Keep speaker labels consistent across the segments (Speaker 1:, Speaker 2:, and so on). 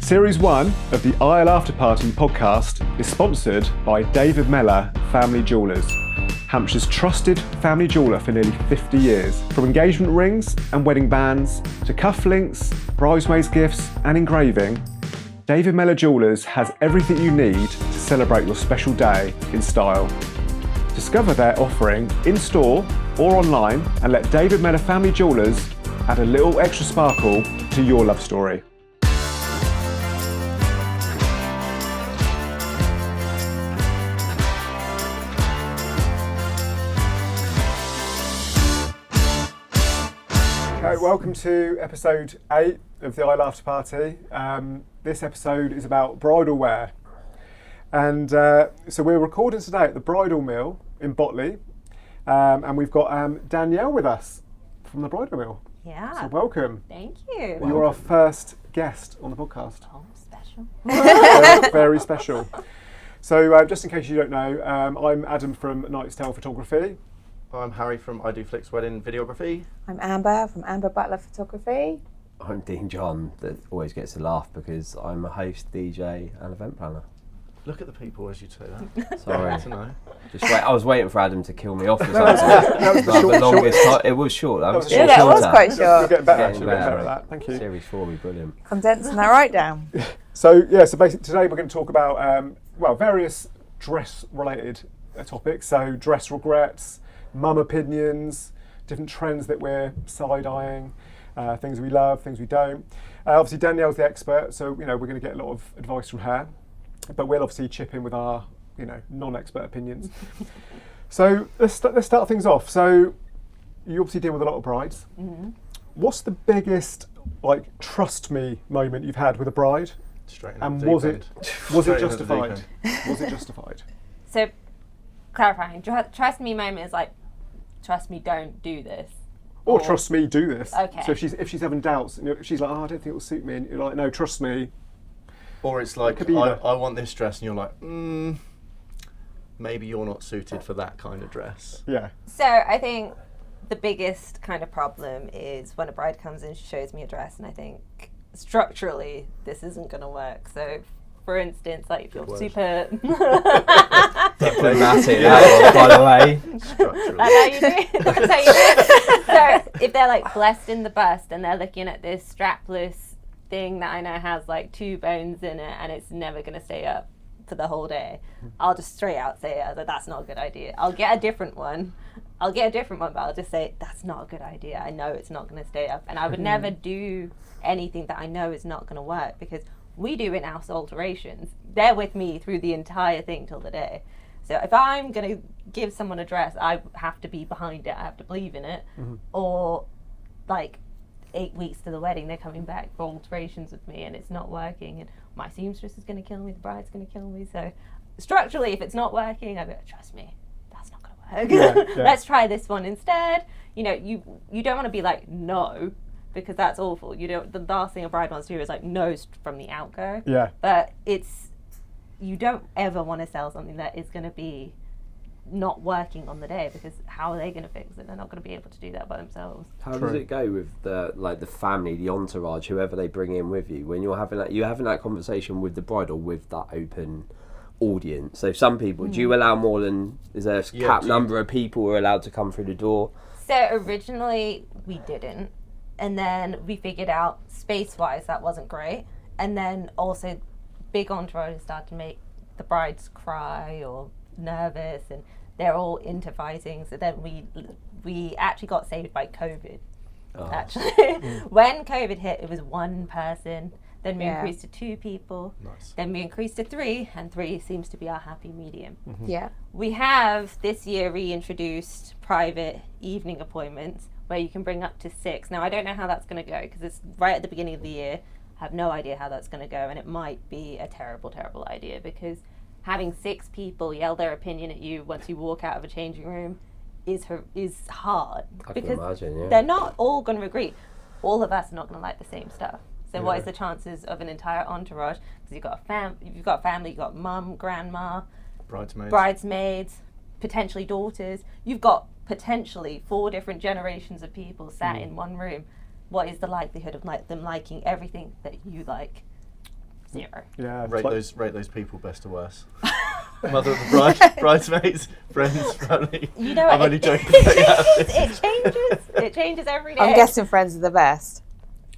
Speaker 1: Series 1 of the Isle Afterparty podcast is sponsored by David Mellor Family Jewellers, Hampshire's trusted family jeweller for nearly 50 years. From engagement rings and wedding bands to cufflinks, bridesmaids gifts and engraving, David Mellor Jewellers has everything you need to celebrate your special day in style. Discover their offering in store or online and let David Mellor Family Jewellers add a little extra sparkle to your love story. Welcome to episode 8 of the Isle Afterparty. This episode is about bridal wear. And so we're recording today at the Bridal Mill in Botley. And we've got Danielle with us from the Bridal Mill.
Speaker 2: Yeah.
Speaker 1: So welcome.
Speaker 2: Thank you.
Speaker 1: You're our first guest on the podcast.
Speaker 2: Oh, special.
Speaker 1: Very, very special. So just in case you don't know, I'm Adam from Knight's Tale Photography.
Speaker 3: I'm Harry from I Do Flicks Wedding Videography.
Speaker 4: I'm Amber from Amber Butler Photography.
Speaker 5: I'm Dean John, that always gets a laugh because I'm a host, DJ and event planner.
Speaker 3: Look at the people as you say that.
Speaker 5: Sorry.
Speaker 3: To know.
Speaker 5: I was waiting for Adam to kill me off or something.
Speaker 1: That was the
Speaker 5: longest time. It was short. That was
Speaker 4: Yeah, that was quite short.
Speaker 1: You're getting better, actually.
Speaker 5: Getting
Speaker 1: Getting better
Speaker 5: better.
Speaker 1: at that. Thank you.
Speaker 5: Series 4 will be brilliant.
Speaker 4: Condensing that right down.
Speaker 1: So basically today we're going to talk about various dress-related topics. So dress regrets, mum opinions, different trends that we're side-eyeing, things we love, things we don't. Obviously Danielle's the expert, so we're going to get a lot of advice from her, but we'll obviously chip in with our non-expert opinions. So let's start things off. So you obviously deal with a lot of brides.
Speaker 2: Mm-hmm.
Speaker 1: What's the biggest trust me moment you've had with a bride?
Speaker 3: Straight in
Speaker 1: And
Speaker 3: the
Speaker 1: was
Speaker 3: deep
Speaker 1: it
Speaker 3: end.
Speaker 1: was
Speaker 3: Straight
Speaker 1: it
Speaker 3: into the deep
Speaker 1: justified?
Speaker 3: end.
Speaker 1: Was it justified?
Speaker 2: So, clarifying, trust me moment is like, trust me, don't do this.
Speaker 1: Or trust me, do this.
Speaker 2: Okay.
Speaker 1: So if she's having doubts, and she's like, I don't think it will suit me, and you're like, no, trust me.
Speaker 3: Or it's like,
Speaker 1: could be either.
Speaker 3: I want this dress, and you're like, maybe you're not suited for that kind of dress.
Speaker 1: Yeah.
Speaker 2: So, I think the biggest kind of problem is when a bride comes in, she shows me a dress, and I think structurally, this isn't going to work. So, for instance, like if you're
Speaker 3: word.
Speaker 2: super...
Speaker 5: Diplomatic, by the way.
Speaker 3: Structurally.
Speaker 2: That's how you do it. That's how you do it. So if they're like blessed in the bust and they're looking at this strapless thing that I know has like 2 bones in it and it's never going to stay up for the whole day, I'll just straight out say that's not a good idea. I'll get a different one, but I'll just say that's not a good idea. I know it's not going to stay up, and I would never do anything that I know is not going to work, because we do in-house alterations. They're with me through the entire thing till the day. So if I'm going to give someone a dress, I have to be behind it. I have to believe in it. Mm-hmm. Or like 8 weeks to the wedding, they're coming back for alterations with me and it's not working. And my seamstress is going to kill me. The bride's going to kill me. So structurally, if it's not working, I go, trust me, that's not going to work.
Speaker 1: Yeah.
Speaker 2: Let's try this one instead. You don't want to be like, no, because that's awful. The last thing a bride wants to do is like no's from the out-go.
Speaker 1: Yeah.
Speaker 2: But you don't ever want to sell something that is going to be not working on the day, because how are they going to fix it? They're not going to be able to do that by themselves.
Speaker 5: How does it go with the family, the entourage, whoever they bring in with you when you're having that conversation with the bride or with that open audience? So some people, do you allow more than, is there a cap number of people who are allowed to come through the door?
Speaker 2: So originally we didn't, and then we figured out space-wise that wasn't great, and then also big entourages started to make the brides cry or nervous, and they're all into fighting. So then we actually got saved by COVID. Actually, when COVID hit, it was 1 person. Then we increased to 2 people.
Speaker 3: Nice.
Speaker 2: Then we increased to 3, and 3 seems to be our happy medium.
Speaker 1: Mm-hmm.
Speaker 4: Yeah.
Speaker 2: We have this year reintroduced private evening appointments where you can bring up to 6. Now I don't know how that's going to go, because it's right at the beginning of the year. I have no idea how that's going to go, and it might be a terrible, terrible idea, because having 6 people yell their opinion at you once you walk out of a changing room is hard.
Speaker 5: I
Speaker 2: because
Speaker 5: can imagine, yeah.
Speaker 2: they're not all going to agree. All of us are not going to like the same stuff. So what is the chances of an entire entourage? Because you've got a family, you've got mum, grandma, bridesmaids, potentially daughters. You've got potentially 4 different generations of people sat in one room. What is the likelihood of them liking everything that you like? 0.
Speaker 1: Yeah.
Speaker 3: Rate
Speaker 1: it's like-
Speaker 3: those people best to worst. Mother of the bride, bridesmaids, friends, family.
Speaker 2: You know what?
Speaker 3: I'm only joking. About
Speaker 2: It changes. It changes every day.
Speaker 4: I'm guessing friends are the best.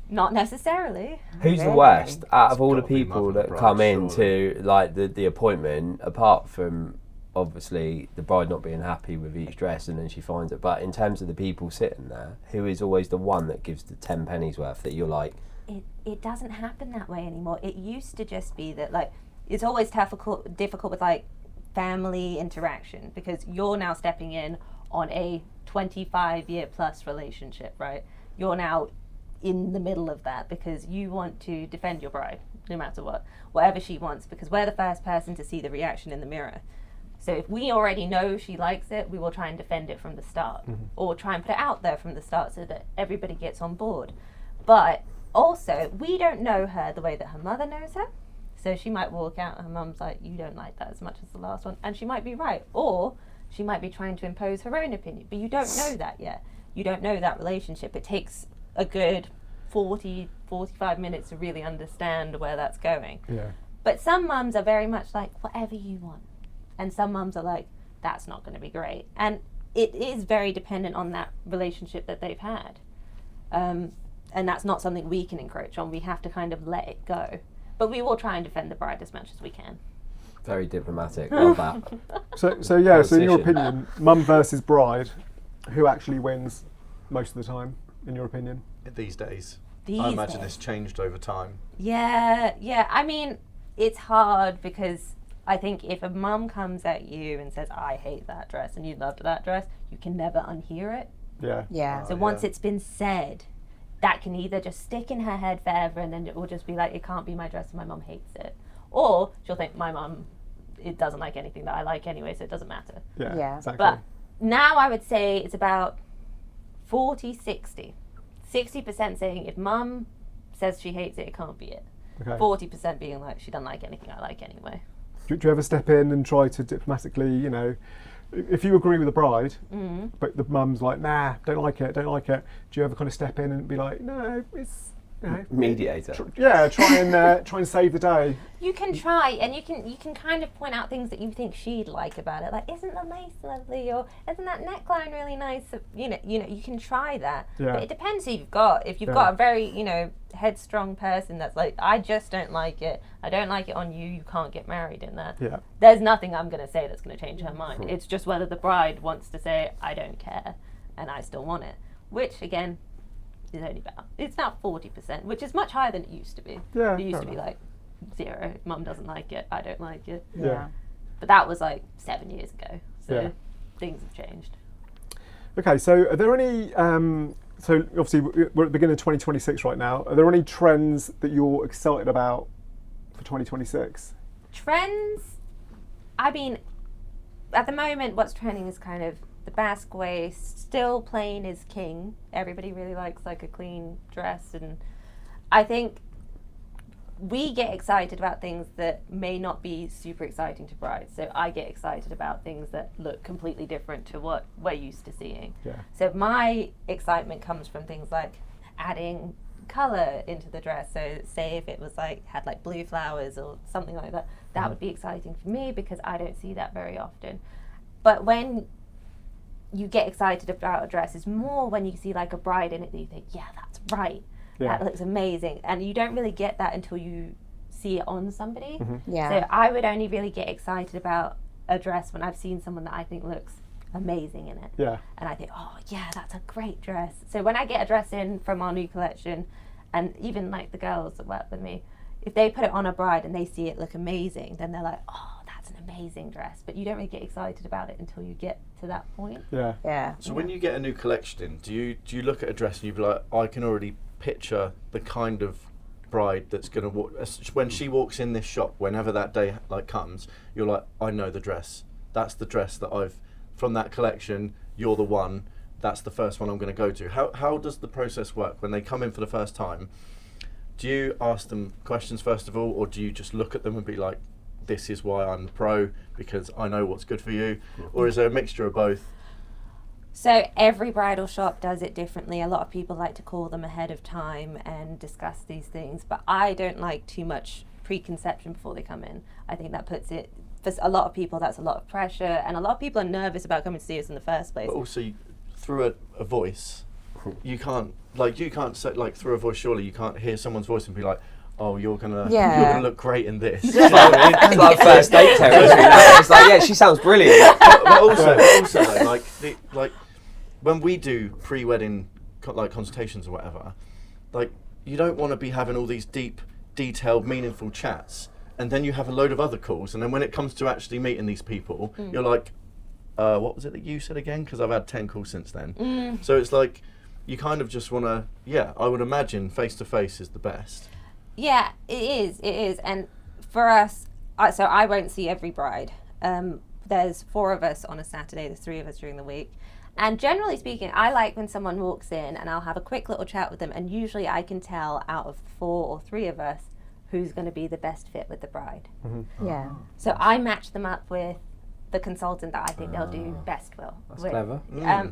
Speaker 2: Not necessarily.
Speaker 5: Who's the
Speaker 4: Really?
Speaker 5: worst out of
Speaker 3: It's
Speaker 5: all the
Speaker 3: gotta be
Speaker 5: people
Speaker 3: mother of the
Speaker 5: that
Speaker 3: bride,
Speaker 5: come in
Speaker 3: surely.
Speaker 5: to like the appointment, apart from obviously the bride not being happy with each dress and then she finds it, but in terms of the people sitting there, who is always the one that gives the 10 pennies worth that you're like,
Speaker 2: It doesn't happen that way anymore. It used to just be that, like, it's always difficult with, like, family interaction, because you're now stepping in on a 25-year plus relationship, right? You're now in the middle of that because you want to defend your bride no matter what, whatever she wants, because we're the first person to see the reaction in the mirror. So if we already know she likes it, we will try and defend it from the start, or try and put it out there from the start so that everybody gets on board. But also, we don't know her the way that her mother knows her. So she might walk out and her mum's like, you don't like that as much as the last one. And she might be right. Or she might be trying to impose her own opinion. But you don't know that yet. You don't know that relationship. It takes a good 45 minutes to really understand where that's going.
Speaker 1: Yeah.
Speaker 2: But some mums are very much like, whatever you want. And some mums are like, that's not going to be great. And it is very dependent on that relationship that they've had. And that's not something we can encroach on. We have to kind of let it go. But we will try and defend the bride as much as we can.
Speaker 5: very diplomatic, love that.
Speaker 1: So yeah, so in your
Speaker 5: Politician.
Speaker 1: opinion, mum versus bride, who actually wins most of the time, in your opinion?
Speaker 3: These days.
Speaker 2: These
Speaker 3: I imagine
Speaker 2: days.
Speaker 3: it's changed over time.
Speaker 2: Yeah. I mean, it's hard because I think if a mum comes at you and says, I hate that dress and you loved that dress, you can never unhear it.
Speaker 1: Yeah.
Speaker 4: Yeah.
Speaker 2: So once it's been said, that can either just stick in her head forever and then it will just be like, it can't be my dress and my mum hates it. Or she'll think, my mum, it doesn't like anything that I like anyway, so it doesn't matter.
Speaker 1: Yeah. Exactly.
Speaker 2: But now I would say it's about 40-60. 60% saying if mum says she hates it, it can't be it.
Speaker 1: okay.
Speaker 2: 40% being like, she doesn't like anything I like anyway.
Speaker 1: Do you ever step in and try to diplomatically, you know, if you agree with the bride, but the mum's like, nah, don't like it. Do you ever kind of step in and be like, no, it's, you know,
Speaker 5: Mediator.
Speaker 1: try and save the day.
Speaker 2: You can try, and you can kind of point out things that you think she'd like about it, like isn't the lace lovely, or isn't that neckline really nice? You know, you can try that.
Speaker 1: Yeah.
Speaker 2: But it depends who you've got. If you've got a very headstrong person that's like, I just don't like it. I don't like it on you. You can't get married in that.
Speaker 1: Yeah.
Speaker 2: There's nothing I'm going to say that's going to change her mind. It's just whether the bride wants to say, I don't care, and I still want it. Which again, is only it's now 40%, which is much higher than it used to be.
Speaker 1: Yeah,
Speaker 2: It used
Speaker 1: fair
Speaker 2: to be
Speaker 1: enough.
Speaker 2: like 0. If mum doesn't like it, I don't like it.
Speaker 1: Yeah.
Speaker 2: But that was like 7 years ago. So
Speaker 1: Yeah.
Speaker 2: things have changed.
Speaker 1: Okay, so are there any, so obviously we're at the beginning of 2026 right now, are there any trends that you're excited about for 2026?
Speaker 2: Trends, I mean, at the moment what's trending is kind of the basque waist. Still plain is king. Everybody really likes like a clean dress, and I think we get excited about things that may not be super exciting to brides. So I get excited about things that look completely different to what we're used to seeing.
Speaker 1: Yeah.
Speaker 2: So my excitement comes from things like adding colour into the dress. So say if it was like had like blue flowers or something like that, that would be exciting for me because I don't see that very often. But when you get excited about a dress, it's more when you see like a bride in it that you think, yeah, that's right.
Speaker 1: Yeah.
Speaker 2: That looks amazing. And you don't really get that until you see it on somebody.
Speaker 4: Yeah.
Speaker 2: So I would only really get excited about a dress when I've seen someone that I think looks amazing in it.
Speaker 1: Yeah.
Speaker 2: And I think, oh yeah, that's a great dress. So when I get a dress in from our new collection, and even like the girls that work with me, if they put it on a bride and they see it look amazing, then they're like, oh, that's an amazing dress. But you don't really get excited about it until you get to that point.
Speaker 1: Yeah.
Speaker 4: Yeah.
Speaker 3: So when you get a new collection in, do you look at a dress and you be like, I can already picture the kind of bride that's going to walk when she walks in this shop, whenever that day like comes, you're like, I know the dress. That's the dress that I've from that collection. You're the one. That's the first one I'm going to go to. How does the process work when they come in for the first time? Do you ask them questions first of all, or do you just look at them and be like, this is why I'm the pro because I know what's good for you, or is there a mixture of both?
Speaker 2: So every bridal shop does it differently. A lot of people like to call them ahead of time and discuss these things, but I don't like too much preconception before they come in. I think that puts it, for a lot of people, that's a lot of pressure, and a lot of people are nervous about coming to see us in the first place.
Speaker 3: But also, through a voice, you can't say, like, through a voice, surely you can't hear someone's voice and be like, oh, you're gonna look great in this. You know what I mean?
Speaker 5: It's like first date territory. It's like, yeah, she sounds brilliant.
Speaker 3: but also though, like when we do pre-wedding consultations or whatever, like, you don't want to be having all these deep, detailed, meaningful chats, and then you have a load of other calls, and then when it comes to actually meeting these people, you're like, what was it that you said again? Because I've had 10 calls since then. So it's like, you kind of just want to, I would imagine face-to-face is the best.
Speaker 2: Yeah, it is. And for us, so I won't see every bride. There's 4 of us on a Saturday, there's 3 of us during the week. And generally speaking, I like when someone walks in and I'll have a quick little chat with them, and usually I can tell out of 4 or 3 of us who's going to be the best fit with the bride.
Speaker 4: Yeah.
Speaker 2: So I match them up with the consultant that I think they'll do best with.
Speaker 5: That's clever.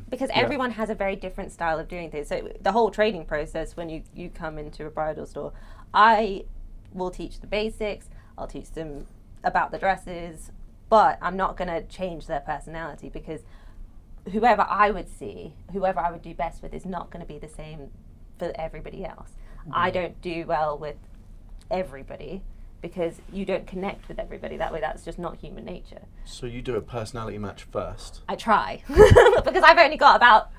Speaker 2: Because everyone has a very different style of doing things. So the whole training process, when you come into a bridal store, I will teach the basics, I'll teach them about the dresses, but I'm not going to change their personality, because whoever I would do best with is not going to be the same for everybody else. I don't do well with everybody, because you don't connect with everybody that way. That's just not human nature.
Speaker 3: So you do a personality match first?
Speaker 2: I try, because I've only got about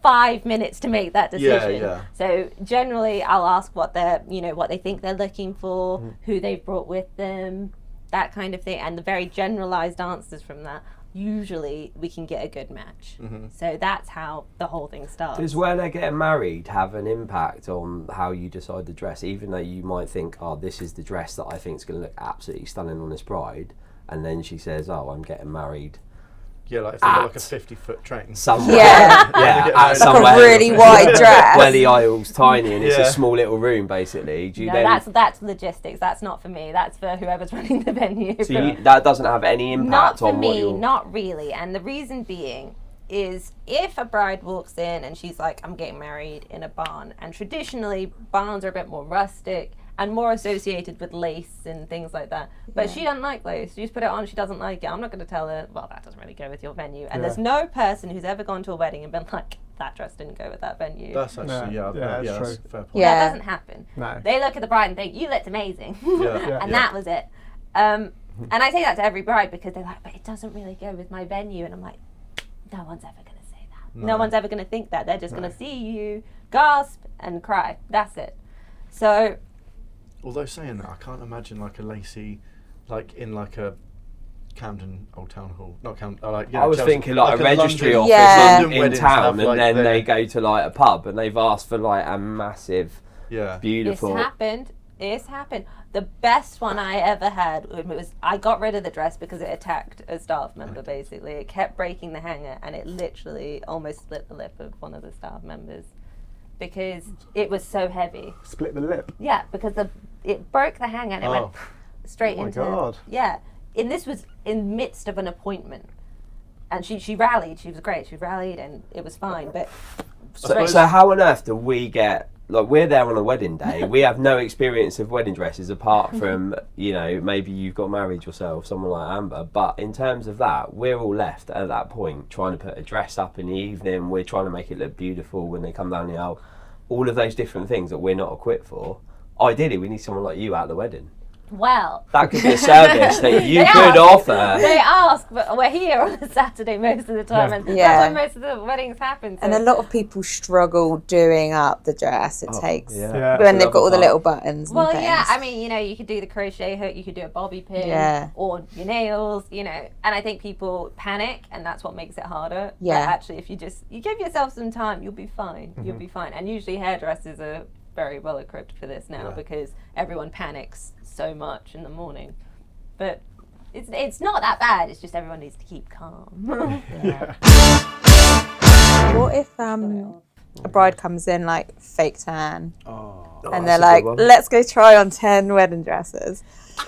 Speaker 2: 5 minutes to make that decision.
Speaker 3: Yeah.
Speaker 2: So generally I'll ask what they think they're looking for, who they've brought with them, that kind of thing, and the very generalized answers from that, usually we can get a good match. So that's how the whole thing starts.
Speaker 5: Does where they're getting married have an impact on how you decide the dress, even though you might think, oh, this is the dress that I think is going to look absolutely stunning on this bride, and then she says, oh, I'm getting married
Speaker 3: Yeah, like if they've got like a 50-foot train.
Speaker 5: somewhere.
Speaker 4: Yeah.
Speaker 5: At
Speaker 4: Like
Speaker 5: somewhere
Speaker 4: a really wide dress.
Speaker 5: where the aisle's tiny and it's
Speaker 3: Yeah.
Speaker 5: a small little room, basically. Do you
Speaker 2: No,
Speaker 5: then?
Speaker 2: that's logistics. That's not for me. That's for whoever's running the venue.
Speaker 5: So that doesn't have any
Speaker 2: Not
Speaker 5: impact
Speaker 2: for
Speaker 5: on what
Speaker 2: me,
Speaker 5: you're.
Speaker 2: not really. And the reason being is, if a bride walks in and she's like, I'm getting married in a barn, and traditionally barns are a bit more rustic and more associated with lace and things like that. But she doesn't like lace. You just put it on, she doesn't like it. I'm not going to tell her, well, that doesn't really go with your venue. And there's no person who's ever gone to a wedding and been like, that dress didn't go with that venue.
Speaker 3: That's actually,
Speaker 1: that's
Speaker 3: that's
Speaker 1: true.
Speaker 3: a fair point.
Speaker 4: Yeah.
Speaker 2: That doesn't happen.
Speaker 1: No.
Speaker 2: They look at the bride and think, you looked amazing.
Speaker 3: Yeah.
Speaker 2: And that was it. And I say that to every bride, because they're like, but it doesn't really go with my venue. And I'm like, no one's ever going to say that. No one's ever going to think that. They're just going to see you gasp and cry. That's it. So...
Speaker 3: Although saying that, I can't imagine like a lacy, like in like a Camden Old Town Hall. Not Camden, like, yeah,
Speaker 5: I was
Speaker 3: Chelsea.
Speaker 5: thinking like a registry
Speaker 3: London,
Speaker 5: office
Speaker 4: Yeah.
Speaker 3: London
Speaker 5: in
Speaker 3: weddings
Speaker 5: town,
Speaker 3: have,
Speaker 5: and
Speaker 3: like,
Speaker 5: then
Speaker 3: their-
Speaker 5: they go to like a pub and they've asked for like a massive,
Speaker 3: Yeah.
Speaker 5: beautiful.
Speaker 2: It's happened. The best one I ever had was, I got rid of the dress because it attacked a staff member, basically. It kept breaking the hanger, and it literally almost split the lip of one of the staff members because it was so heavy.
Speaker 1: Split the lip.
Speaker 2: Yeah, because it broke the hanger and it went straight
Speaker 1: Oh my
Speaker 2: into...
Speaker 1: God.
Speaker 2: Yeah. And this was in midst of an appointment. And she rallied. She was great. She rallied and it was fine. But
Speaker 5: So how on earth do we get, like, we're there on a wedding day, we have no experience of wedding dresses apart from, you know, maybe you've got married yourself, someone like Amber, but in terms of that, we're all left at that point trying to put a dress up in the evening, we're trying to make it look beautiful when they come down the aisle, all of those different things that we're not equipped for. Ideally, we need someone like you at the wedding.
Speaker 2: well...
Speaker 5: That could be a service that you
Speaker 2: They
Speaker 5: could
Speaker 2: ask.
Speaker 5: offer.
Speaker 2: They ask, but we're here on a Saturday most of the time, and
Speaker 4: Yeah.
Speaker 2: that's when most of the weddings happen. So.
Speaker 4: And a lot of people struggle doing up the dress. It takes
Speaker 1: Yeah.
Speaker 4: when they've got all the
Speaker 5: Another
Speaker 4: little buttons.
Speaker 2: Well,
Speaker 4: and things.
Speaker 2: yeah, I mean, you know, you could do the crochet hook, you could do a bobby pin,
Speaker 4: Yeah.
Speaker 2: or your nails, you know, and I think people panic, and that's what makes it harder.
Speaker 4: Yeah.
Speaker 2: But actually, if you give yourself some time, you'll be fine. You'll be fine. And usually hairdressers are very well equipped for this now because everyone panics so much in the morning. But it's not that bad, it's just everyone needs to keep calm.
Speaker 4: What if a bride comes in like fake tan and they're
Speaker 5: that's a
Speaker 4: like,
Speaker 5: good one.
Speaker 4: let's go try on 10 wedding dresses?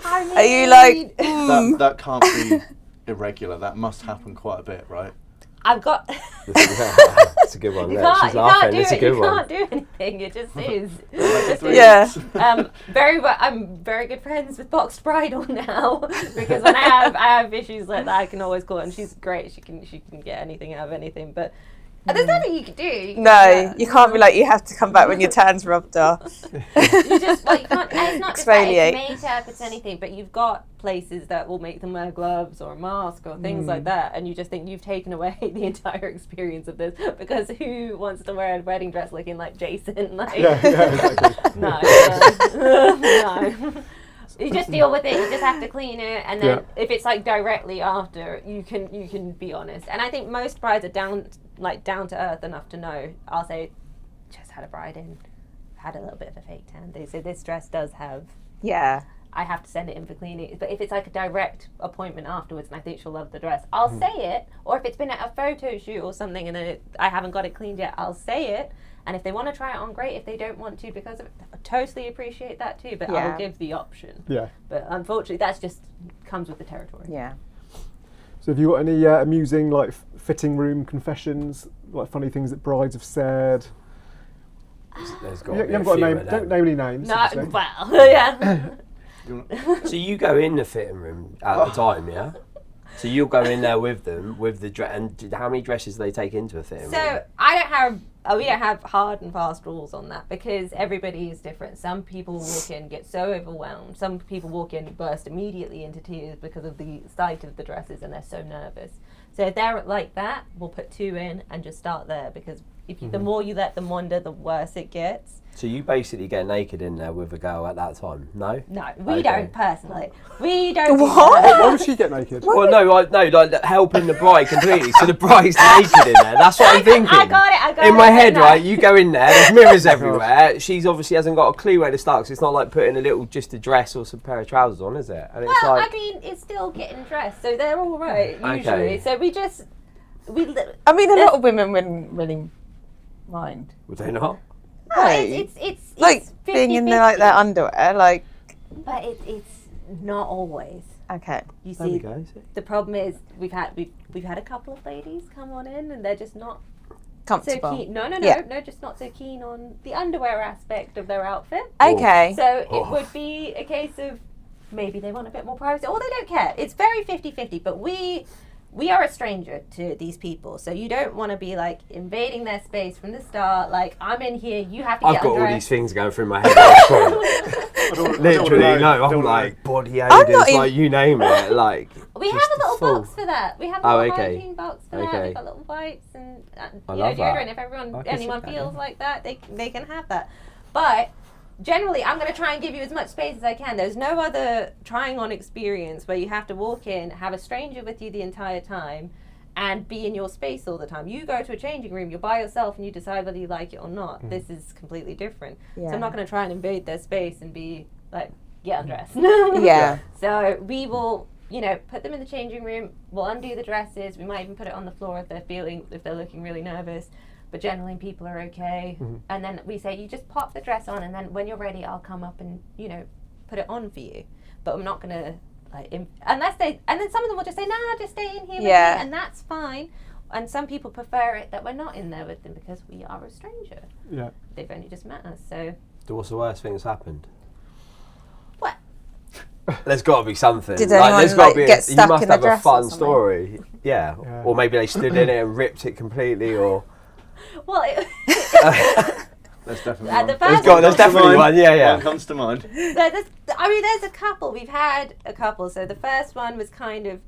Speaker 2: I mean,
Speaker 4: Are you like,
Speaker 3: That can't be irregular. That must happen quite a bit, right?
Speaker 2: I've got.
Speaker 5: That's a good one. There. She's laughing. It's a good
Speaker 2: you
Speaker 5: one.
Speaker 2: can't do anything. It just is.
Speaker 4: Yeah.
Speaker 2: I'm very good friends with Boxed Bridal now because when I have issues like that, I can always call her, and she's great. She can get anything out of anything, but. There's nothing you can do.
Speaker 4: You can't be like, you have to come back when your tan's rubbed off.
Speaker 2: You just, you can't, and it's not just that, it's makeup, it's anything, but you've got places that will make them wear gloves or a mask or things like that, and you just think you've taken away the entire experience of this, because who wants to wear a wedding dress looking like Jason? Like,
Speaker 1: exactly.
Speaker 2: No. You just deal with it. You just have to clean it, and then if it's like directly after, you can be honest. And I think most brides are down to earth enough to know. I'll say, just had a bride in, had a little bit of a fake tan. They say this dress does have.
Speaker 4: Yeah.
Speaker 2: I have to send it in for cleaning. But if it's like a direct appointment afterwards, and I think she'll love the dress, I'll say it. Or if it's been at a photo shoot or something, and then I haven't got it cleaned yet, I'll say it. And if they want to try it on, great. If they don't want to because of it, I totally appreciate that too. But I'll give the option.
Speaker 1: Yeah.
Speaker 2: But unfortunately, that's just comes with the territory.
Speaker 4: Yeah.
Speaker 1: So have you got any amusing like fitting room confessions, like funny things that brides have said?
Speaker 5: There's got
Speaker 1: You haven't got a name. Don't name any names.
Speaker 2: No,
Speaker 1: obviously.
Speaker 2: well, yeah.
Speaker 5: So you go in the fitting room at the time, yeah? So you'll go in there with them, with the dress, and how many dresses do they take into a fitting room?
Speaker 2: So we don't have hard and fast rules on that because everybody is different. Some people walk in, get so overwhelmed. Some people walk in, burst immediately into tears because of the sight of the dresses, and they're so nervous. So if they're like that, we'll put 2 in and just start there, because the more you let them wander, the worse it gets.
Speaker 5: So you basically get naked in there with a girl at that time? No?
Speaker 2: No, we don't personally. We don't.
Speaker 4: What?
Speaker 1: Why would she get naked?
Speaker 5: Well, no, like helping the bride completely. So the bride's naked in there. That's what I'm thinking.
Speaker 2: I got it.
Speaker 5: In my head, right, you go in there, there's mirrors everywhere. She's obviously hasn't got a clue where to start, because it's not like putting just a dress or some pair of trousers on, is it? And it's
Speaker 2: Well,
Speaker 5: like,
Speaker 2: I mean, it's still getting dressed, so they're all right, usually.
Speaker 5: Okay.
Speaker 2: So
Speaker 4: I mean, a lot of women wouldn't really mind.
Speaker 5: would they not?
Speaker 2: No,
Speaker 4: No.
Speaker 2: it's
Speaker 4: Like
Speaker 2: 50,
Speaker 4: being in their, like, their underwear, like.
Speaker 2: But it's not always.
Speaker 4: Okay.
Speaker 2: You
Speaker 5: There we
Speaker 2: see,
Speaker 5: go.
Speaker 2: the problem is we've had a couple of ladies come on in, and they're just not
Speaker 4: Comfortable.
Speaker 2: so keen. No,
Speaker 4: Yeah.
Speaker 2: just not so keen on the underwear aspect of their outfit.
Speaker 4: Okay.
Speaker 2: So it would be a case of maybe they want a bit more privacy, or they don't care. It's very 50-50, but we are a stranger to these people, so you don't want to be like invading their space from the start. Like, I'm in here, you have to
Speaker 5: I've
Speaker 2: get
Speaker 5: got all
Speaker 2: undressed.
Speaker 5: these things going through my head. Literally, no, I'm like body odors, like you name it. Like,
Speaker 2: We have a little box for that. We have a little hygiene box for that.
Speaker 5: Okay.
Speaker 2: We've got little wipes and
Speaker 5: I love
Speaker 2: deodorant.
Speaker 5: that.
Speaker 2: If
Speaker 5: I can
Speaker 2: anyone
Speaker 5: see that,
Speaker 2: feels
Speaker 5: yeah.
Speaker 2: like that, they can have that. But generally, I'm going to try and give you as much space as I can. There's no other trying on experience where you have to walk in, have a stranger with you the entire time, and be in your space all the time. You go to a changing room, you're by yourself, and you decide whether you like it or not. This is completely different.
Speaker 4: Yeah.
Speaker 2: So I'm not going to try and invade their space and be like, get undressed.
Speaker 4: Yeah.
Speaker 2: So we will, put them in the changing room. We'll undo the dresses. We might even put it on the floor if they're looking really nervous. But generally, people are okay. And then we say, you just pop the dress on, and then when you're ready, I'll come up and put it on for you. But I'm not gonna unless they. And then some of them will just say, nah, just stay in here with me, and that's fine. And some people prefer it that we're not in there with them because we are a stranger.
Speaker 1: Yeah.
Speaker 2: They've only just met us, so.
Speaker 5: what's the worst thing that's happened?
Speaker 2: What?
Speaker 5: There's got to be something.
Speaker 4: Did
Speaker 5: like,
Speaker 4: anyone,
Speaker 5: there's got to be.
Speaker 4: get
Speaker 5: You
Speaker 4: stuck
Speaker 5: must
Speaker 4: in the
Speaker 5: have a
Speaker 4: dress or
Speaker 5: fun
Speaker 4: something?
Speaker 5: story. Yeah. Or maybe they stood in it and ripped it completely, or.
Speaker 2: Well,
Speaker 3: There's definitely
Speaker 2: At the
Speaker 3: one.
Speaker 2: first
Speaker 5: There's definitely one. Yeah.
Speaker 3: One comes to mind.
Speaker 2: there's a couple. We've had a couple. So the first one was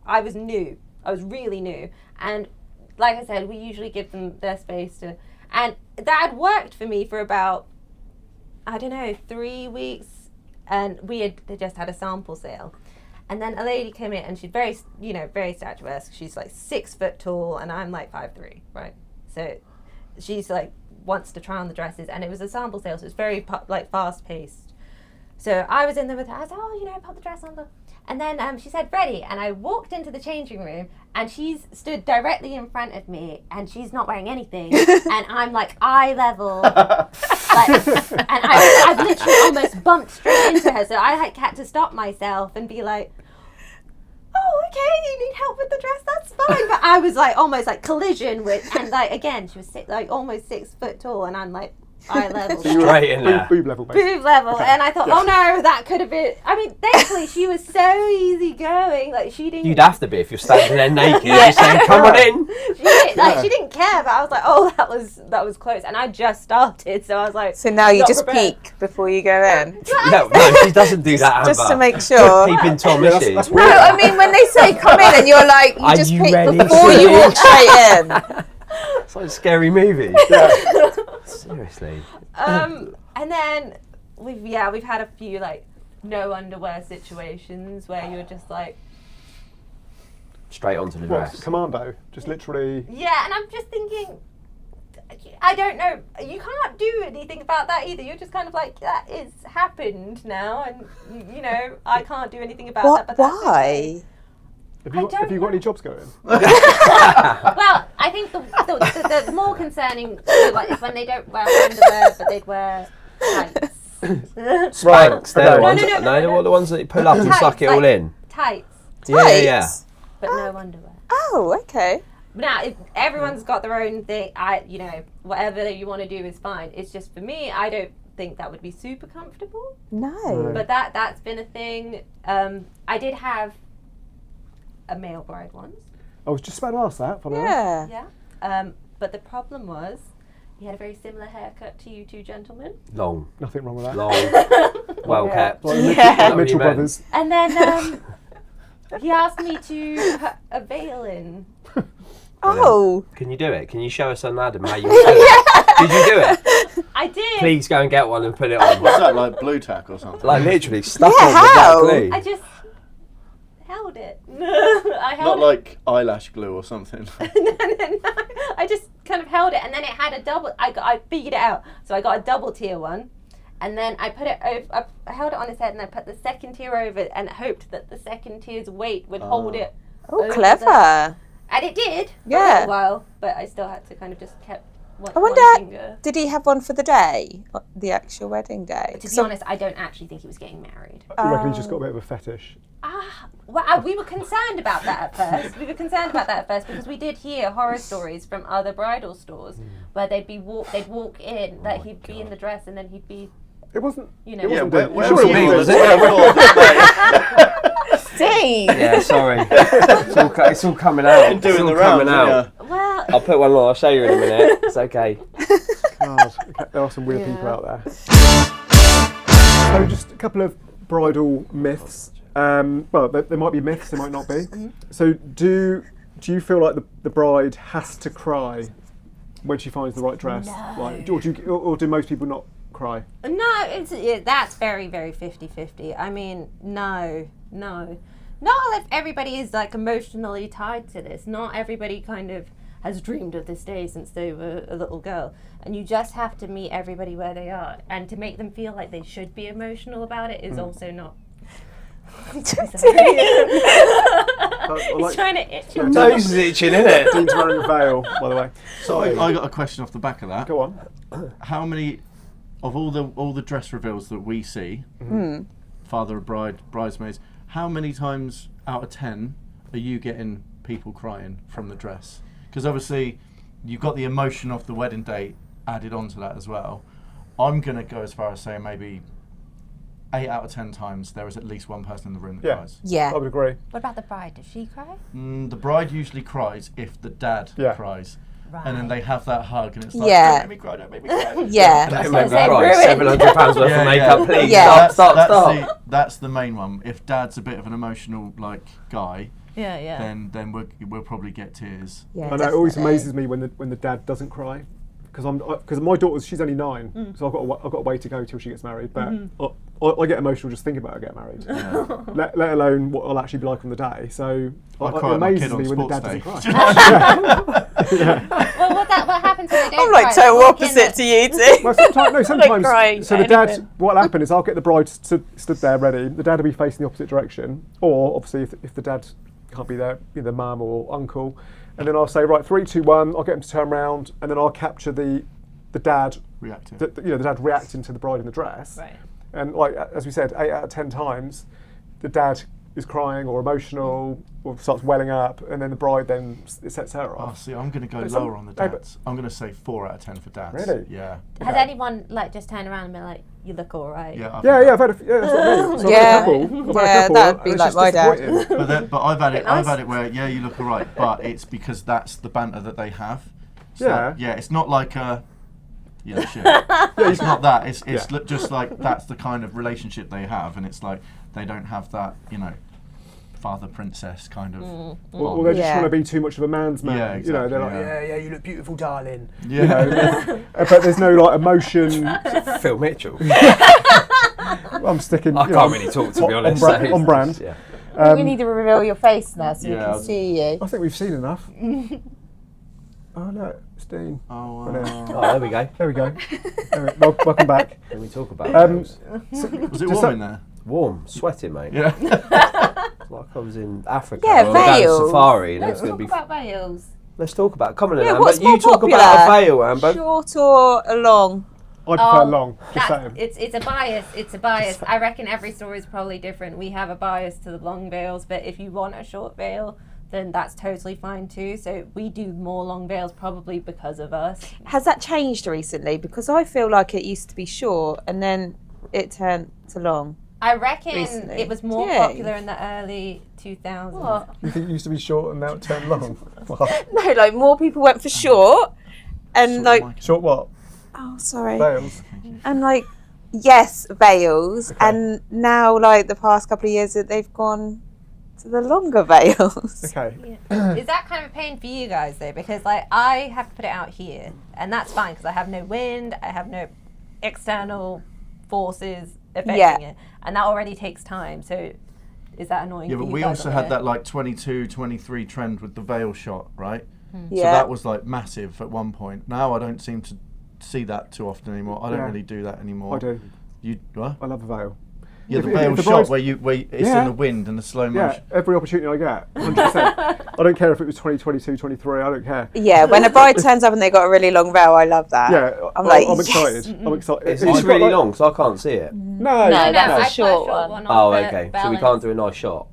Speaker 2: I was new. I was really new. And like I said, we usually give them their space and that had worked for me for about, 3 weeks. And they just had a sample sale. And then a lady came in, and she's very statuesque. She's like 6 foot tall, and I'm like 5'3", right? So she's like, wants to try on the dresses, and it was a sample sale, so it's very fast paced. So I was in there with her. I said, pop the dress on. And then she said, ready. And I walked into the changing room, and she's stood directly in front of me, and she's not wearing anything. And I'm like eye level. And I've literally almost bumped straight into her. So I had to stop myself and be like, oh, okay, you need help with the dress, that's fine. But I was like almost like collision with, and like again, she was almost 6 foot tall, and I'm like eye level.
Speaker 5: Straight in there.
Speaker 1: Boob level, basically.
Speaker 2: Boob level, and I thought, oh no, that could have been. I mean, thankfully she was so easy going. Like she didn't.
Speaker 5: You'd have to be if you're standing there naked. You're saying, "Come on in."
Speaker 2: She didn't care, but I was like, oh, that was close, and I just started, so I was like.
Speaker 4: So now you
Speaker 2: not
Speaker 4: just
Speaker 2: prepared.
Speaker 4: peek before you go in.
Speaker 5: No, she doesn't do that.
Speaker 4: Just
Speaker 5: Amber.
Speaker 4: to make sure.
Speaker 5: Peeping Tom, is she?
Speaker 4: No, I mean when they say come in and you're like, you
Speaker 5: Are
Speaker 4: just
Speaker 5: you
Speaker 4: peek
Speaker 5: ready,
Speaker 4: before you walk straight in.
Speaker 5: It's like a scary movie. Seriously.
Speaker 2: And then we've had a few like no underwear situations where you're just like
Speaker 5: Straight onto the
Speaker 1: What,
Speaker 5: dress.
Speaker 1: commando? Just literally.
Speaker 2: yeah, and I'm just thinking, I don't know, you can't do anything about that either. You're just kind of like, that is happened now, and you know I can't do anything about that. But that's okay.
Speaker 4: Why?
Speaker 1: Have you got any jobs going?
Speaker 2: Well, I think the more concerning is when they don't wear underwear, but they'd wear tights.
Speaker 5: Spanks. They're the
Speaker 1: No,
Speaker 5: ones.
Speaker 2: no,
Speaker 5: They're the ones that you pull up and
Speaker 2: Tights,
Speaker 5: suck it all
Speaker 2: like
Speaker 5: in.
Speaker 2: Tights,
Speaker 5: Yeah.
Speaker 2: but no underwear.
Speaker 4: Oh, okay.
Speaker 2: Now, if everyone's got their own thing, whatever you want to do is fine. It's just for me, I don't think that would be super comfortable.
Speaker 4: No.
Speaker 2: But that's been a thing. I did have a male bride once.
Speaker 1: I was just about to ask that. Funny enough.
Speaker 4: Yeah.
Speaker 2: Yeah. But the problem was, he had a very similar haircut to you two gentlemen.
Speaker 5: Long.
Speaker 1: Nothing wrong with that.
Speaker 5: Long. Well kept.
Speaker 1: Like the
Speaker 4: Yeah.
Speaker 1: Mitchell brothers.
Speaker 2: And then he asked me to put a veil in.
Speaker 4: Oh.
Speaker 5: Can you do it? Can you show us on Adam how you do it? Did you do it?
Speaker 2: I did.
Speaker 5: Please go and get one and put it on.
Speaker 3: What's that, like blue tack or something?
Speaker 5: Like literally stuck
Speaker 4: Yeah,
Speaker 5: on with
Speaker 4: how?
Speaker 5: that glue.
Speaker 2: I just held it. I held
Speaker 3: Not
Speaker 2: it.
Speaker 3: like eyelash glue or something.
Speaker 2: No. I just kind of held it, and then it had a double. I figured it out, so I got a double tier one, and then I put it over. I held it on his head, and I put the second tier over it, and hoped that the second tier's weight would hold it.
Speaker 4: Oh,
Speaker 2: over
Speaker 4: clever.
Speaker 2: And it did. For a
Speaker 4: Yeah.
Speaker 2: little while, but I still had to kind of just kept one,
Speaker 4: I wonder,
Speaker 2: one finger.
Speaker 4: did he have one for the day? The actual wedding day?
Speaker 2: To be honest, I don't actually think he was getting married.
Speaker 1: You reckon he's just got a bit of a fetish?
Speaker 2: Well, we were concerned about that at first. Because we did hear horror stories from other bridal stores where they'd walk in, that he'd be in the dress, and then he'd be,
Speaker 1: It wasn't.
Speaker 2: you know.
Speaker 1: It
Speaker 3: Yeah,
Speaker 1: wasn't
Speaker 3: where
Speaker 1: sure
Speaker 3: was
Speaker 1: it
Speaker 3: you?
Speaker 1: was.
Speaker 4: Steve!
Speaker 5: Yeah, sorry. It's all coming out. It's
Speaker 3: Doing
Speaker 5: all
Speaker 3: the
Speaker 5: coming
Speaker 3: rounds,
Speaker 5: out.
Speaker 2: Well,
Speaker 5: I'll put one on. I'll show you in a minute. It's okay.
Speaker 1: God, okay, there are some weird people out there. So just a couple of bridal myths. Well, there might be myths, there might not be. So do you feel like the bride has to cry when she finds the right dress?
Speaker 2: No.
Speaker 1: Like, or do most people not cry?
Speaker 2: no, that's very, very 50-50. I mean, no. Not if everybody is like emotionally tied to this. Not everybody kind of has dreamed of this day since they were a little girl. And you just have to meet everybody where they are. And to make them feel like they should be emotional about it is also not. He's trying to itch your
Speaker 5: Nose is itching, isn't it?
Speaker 1: Dean's wearing a veil, by the way.
Speaker 3: So I got a question off the back of that.
Speaker 1: Go on.
Speaker 3: How many of all the dress reveals that we see, father of bride, bridesmaids, how many times out of 10 are you getting people crying from the dress? Because obviously you've got the emotion of the wedding day added onto that as well. I'm going to go as far as saying maybe 8 out of 10 times there is at least one person in the room that
Speaker 1: Yeah.
Speaker 3: cries.
Speaker 4: Yeah.
Speaker 1: I would agree.
Speaker 2: What about the bride? Does she cry?
Speaker 3: The bride usually cries if the dad
Speaker 1: Yeah.
Speaker 3: cries.
Speaker 2: Right.
Speaker 3: And then they have that hug and it's like,
Speaker 4: Yeah.
Speaker 3: don't make me cry, don't make me cry.
Speaker 4: Yeah.
Speaker 5: Don't
Speaker 2: gonna
Speaker 5: make me
Speaker 2: say
Speaker 5: cry.
Speaker 2: ruined.
Speaker 5: £700 worth of makeup, please.
Speaker 4: Yeah.
Speaker 5: Stop.
Speaker 3: That's the main one. If dad's a bit of an emotional guy,
Speaker 2: Yeah.
Speaker 3: then we'll probably get tears.
Speaker 4: Yeah,
Speaker 1: I know it always
Speaker 4: definitely.
Speaker 1: amazes me when the dad doesn't cry, because my daughter's, she's only 9, so I've got a way to go till she gets married. But I get emotional just thinking about her getting married,
Speaker 3: Yeah.
Speaker 1: let alone what I'll actually be like on the day. So
Speaker 3: I cry
Speaker 1: it
Speaker 3: at my
Speaker 1: amazes
Speaker 3: kid on
Speaker 1: me when the
Speaker 3: sports
Speaker 1: dad
Speaker 3: day.
Speaker 1: doesn't cry.
Speaker 2: Well, what happens when they don't
Speaker 4: I'm like
Speaker 2: cry?
Speaker 4: total
Speaker 2: They walk in
Speaker 4: opposite to you two.
Speaker 1: Well, sometimes.
Speaker 4: crying
Speaker 1: So
Speaker 4: at
Speaker 1: the dad,
Speaker 4: anything.
Speaker 1: what'll happen is I'll get the bride stood there ready. The dad will be facing the opposite direction, or obviously if the dad can't be there, the mum or uncle, and then I'll say, right, 3, 2, 1. I'll get him to turn around, and then I'll capture the dad,
Speaker 3: Reacting.
Speaker 1: the dad reacting to the bride in the dress.
Speaker 2: Right.
Speaker 1: And like as we said, 8 out of 10 times, the dad is crying or emotional or starts welling up, and then the bride then it sets her
Speaker 3: Oh,
Speaker 1: off.
Speaker 3: see, I'm going to go
Speaker 1: But
Speaker 3: lower on the
Speaker 1: no, but-
Speaker 3: dads. I'm going to say 4 out of 10 for dads.
Speaker 1: Really?
Speaker 3: Yeah.
Speaker 2: Has anyone like just turned around and been like, "You look all right"?
Speaker 3: Yeah.
Speaker 1: Yeah, I've had that's what I mean. So
Speaker 4: Yeah.
Speaker 1: I've had a couple. I've had a
Speaker 4: Yeah,
Speaker 1: couple,
Speaker 4: that would be
Speaker 1: and it's
Speaker 4: like
Speaker 1: just
Speaker 4: my dad.
Speaker 1: disappointing.
Speaker 3: But I've had it.
Speaker 4: Nice.
Speaker 3: I've had it where you look alright, but it's because that's the banter that they have. It's
Speaker 1: Yeah.
Speaker 3: like, it's not like a. Yeah, shit. It's not that. It's
Speaker 1: Yeah.
Speaker 3: just like that's the kind of relationship they have, and it's like they don't have that, father princess kind of.
Speaker 1: Or they're just
Speaker 4: Yeah.
Speaker 1: trying to be too much of a man's man.
Speaker 3: Yeah,
Speaker 1: You know, they're like,
Speaker 3: exactly,
Speaker 1: yeah, you look beautiful, darling.
Speaker 3: Yeah.
Speaker 1: You know, but there's no like emotion.
Speaker 5: Phil Mitchell.
Speaker 1: I'm sticking.
Speaker 5: I
Speaker 1: you
Speaker 5: can't
Speaker 1: know,
Speaker 5: really talk, to be
Speaker 1: on
Speaker 5: honest.
Speaker 1: brand-
Speaker 5: so
Speaker 1: on brand.
Speaker 5: Yeah.
Speaker 4: we need to reveal your face now so we
Speaker 3: Yeah.
Speaker 4: can see you.
Speaker 1: I think we've seen enough. Oh no, it's Dean.
Speaker 3: Oh,
Speaker 1: Brilliant.
Speaker 5: Oh, there we go.
Speaker 1: There we go. Welcome back.
Speaker 5: Can we talk about
Speaker 1: Um,
Speaker 5: veils?
Speaker 3: was it
Speaker 1: Just
Speaker 3: warm in there?
Speaker 5: Warm, sweating, mate.
Speaker 3: Yeah.
Speaker 5: It's like I was in Africa.
Speaker 4: Yeah,
Speaker 5: or going
Speaker 4: veils.
Speaker 5: safari, and
Speaker 2: Let's
Speaker 5: it's going
Speaker 2: talk
Speaker 5: to be.
Speaker 2: about veils.
Speaker 5: Let's talk about. Come on, then,
Speaker 4: Yeah,
Speaker 5: Amber.
Speaker 4: what's
Speaker 5: You
Speaker 4: more
Speaker 5: talk
Speaker 4: popular?
Speaker 5: about a veil, Amber.
Speaker 4: Short or long?
Speaker 1: I prefer long. Just
Speaker 2: That's-
Speaker 1: saying.
Speaker 2: it's a bias. It's a bias. I reckon every story is probably different. We have a bias to the long veils, but if you want a short veil, then that's totally fine too. So we do more long veils probably because of us.
Speaker 4: Has that changed recently? Because I feel like it used to be short and then it turned to long.
Speaker 2: I reckon
Speaker 4: Recently.
Speaker 2: it was more
Speaker 4: Yeah.
Speaker 2: popular in the early 2000s.
Speaker 1: You think it used to be short and now it turned long?
Speaker 4: No, like more people went for short and like,
Speaker 1: Short what?
Speaker 4: oh, sorry.
Speaker 1: Veils.
Speaker 4: And like, yes, veils.
Speaker 1: Okay.
Speaker 4: And now, like, the past couple of years that they've gone to the longer veils.
Speaker 1: Okay.
Speaker 2: Is that kind of a pain for you guys though? Because like I have to put it out here, and that's fine because I have no wind, I have no external forces affecting
Speaker 4: Yeah.
Speaker 2: it, and that already takes time. So is that annoying?
Speaker 3: Yeah,
Speaker 2: for
Speaker 3: but
Speaker 2: you
Speaker 3: we
Speaker 2: guys
Speaker 3: also
Speaker 2: up
Speaker 3: had
Speaker 2: there?
Speaker 3: that like 22, 23 trend with the veil shot, right? So
Speaker 4: Yeah.
Speaker 3: that was like massive at one point. Now I don't seem to see that too often anymore. I don't
Speaker 1: Yeah.
Speaker 3: really do that anymore.
Speaker 1: I do.
Speaker 3: You what?
Speaker 1: I love a veil.
Speaker 3: Yeah,
Speaker 1: If-
Speaker 3: the
Speaker 1: if
Speaker 3: veil
Speaker 1: the
Speaker 3: shot
Speaker 1: bride's-
Speaker 3: where it's
Speaker 1: Yeah.
Speaker 3: in the wind and the slow
Speaker 1: Yeah,
Speaker 3: motion.
Speaker 1: every opportunity I get. 100%. I don't care if it was 2022, 23. I don't care.
Speaker 4: Yeah, when a bride turns up and they've got a really long veil, I love that.
Speaker 1: Yeah,
Speaker 4: I'm like,
Speaker 1: I'm
Speaker 4: yes.
Speaker 1: excited. I'm excited.
Speaker 5: It's
Speaker 1: If you've got,
Speaker 5: really
Speaker 1: like-
Speaker 5: long, so I can't see it.
Speaker 1: No,
Speaker 4: No, that's
Speaker 2: I
Speaker 4: a
Speaker 2: put
Speaker 4: short one.
Speaker 5: Oh,
Speaker 2: for
Speaker 5: okay. So we
Speaker 2: balance.
Speaker 5: can't do a nice shot.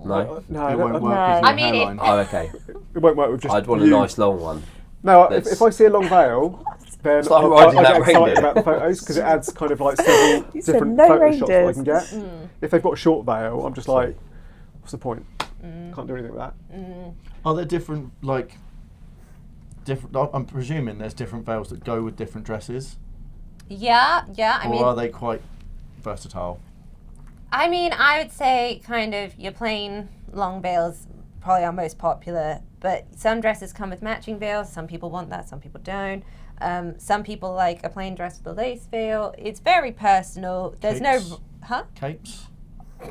Speaker 5: No.
Speaker 1: no,
Speaker 3: It won't work
Speaker 4: No.
Speaker 3: with
Speaker 2: I
Speaker 3: your
Speaker 2: mean,
Speaker 3: hairline.
Speaker 5: Oh, okay.
Speaker 1: It won't work with just.
Speaker 5: I'd want a
Speaker 1: you.
Speaker 5: nice long one.
Speaker 1: No,
Speaker 5: That's-
Speaker 1: if I see a long veil, then
Speaker 5: It's like
Speaker 1: I
Speaker 5: riding
Speaker 1: get
Speaker 5: that
Speaker 1: excited
Speaker 5: reindeer.
Speaker 1: about the photos because it adds kind of like several
Speaker 4: You said
Speaker 1: different
Speaker 4: no
Speaker 1: photo shots that I
Speaker 4: reindeers.
Speaker 1: can get. If they've got a short veil, I'm just like, what's the point? Can't do anything with that.
Speaker 3: Are there different I'm presuming there's different veils that go with different dresses,
Speaker 2: Yeah. I
Speaker 3: or
Speaker 2: mean,
Speaker 3: are they quite versatile?
Speaker 2: I would say kind of your plain long veils probably are most popular, but some dresses come with matching veils. Some people want that, some people don't. Some people like a plain dress with a lace veil. It's very personal. There's
Speaker 3: Capes?
Speaker 2: no, huh?
Speaker 3: Capes?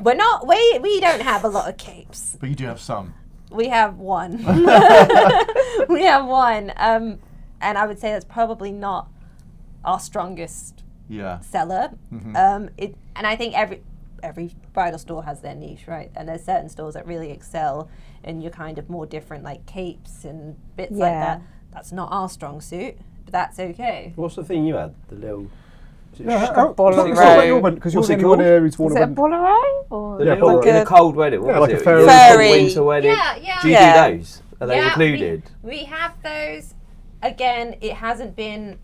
Speaker 2: We're not. We don't have a lot of capes.
Speaker 3: But you do have some.
Speaker 2: We have one. We have one, and I would say that's probably not our strongest
Speaker 3: Yeah.
Speaker 2: seller. And I think every bridal store has their niche, right? And there's certain stores that really excel in your kind of more different like capes and bits like
Speaker 4: Yeah.
Speaker 2: that. That's not our strong suit, but that's okay.
Speaker 5: What's the thing you had? The little. is it
Speaker 4: bolero.
Speaker 1: Because you're
Speaker 5: What's
Speaker 1: the
Speaker 5: it
Speaker 1: only one
Speaker 5: called?
Speaker 1: here who's worn
Speaker 4: Is
Speaker 1: a
Speaker 4: it a
Speaker 1: wind-
Speaker 4: bolero? Or
Speaker 5: The
Speaker 1: Yeah,
Speaker 5: little,
Speaker 1: bolero.
Speaker 5: in a cold wedding. What
Speaker 1: Yeah,
Speaker 5: was
Speaker 1: like a
Speaker 5: it?
Speaker 1: fairy-
Speaker 5: You know,
Speaker 4: Fairy.
Speaker 5: winter wedding.
Speaker 2: Yeah.
Speaker 5: Do you
Speaker 4: Yeah.
Speaker 5: do those? Are they
Speaker 2: Yeah,
Speaker 5: included?
Speaker 2: We have those. Again, it hasn't been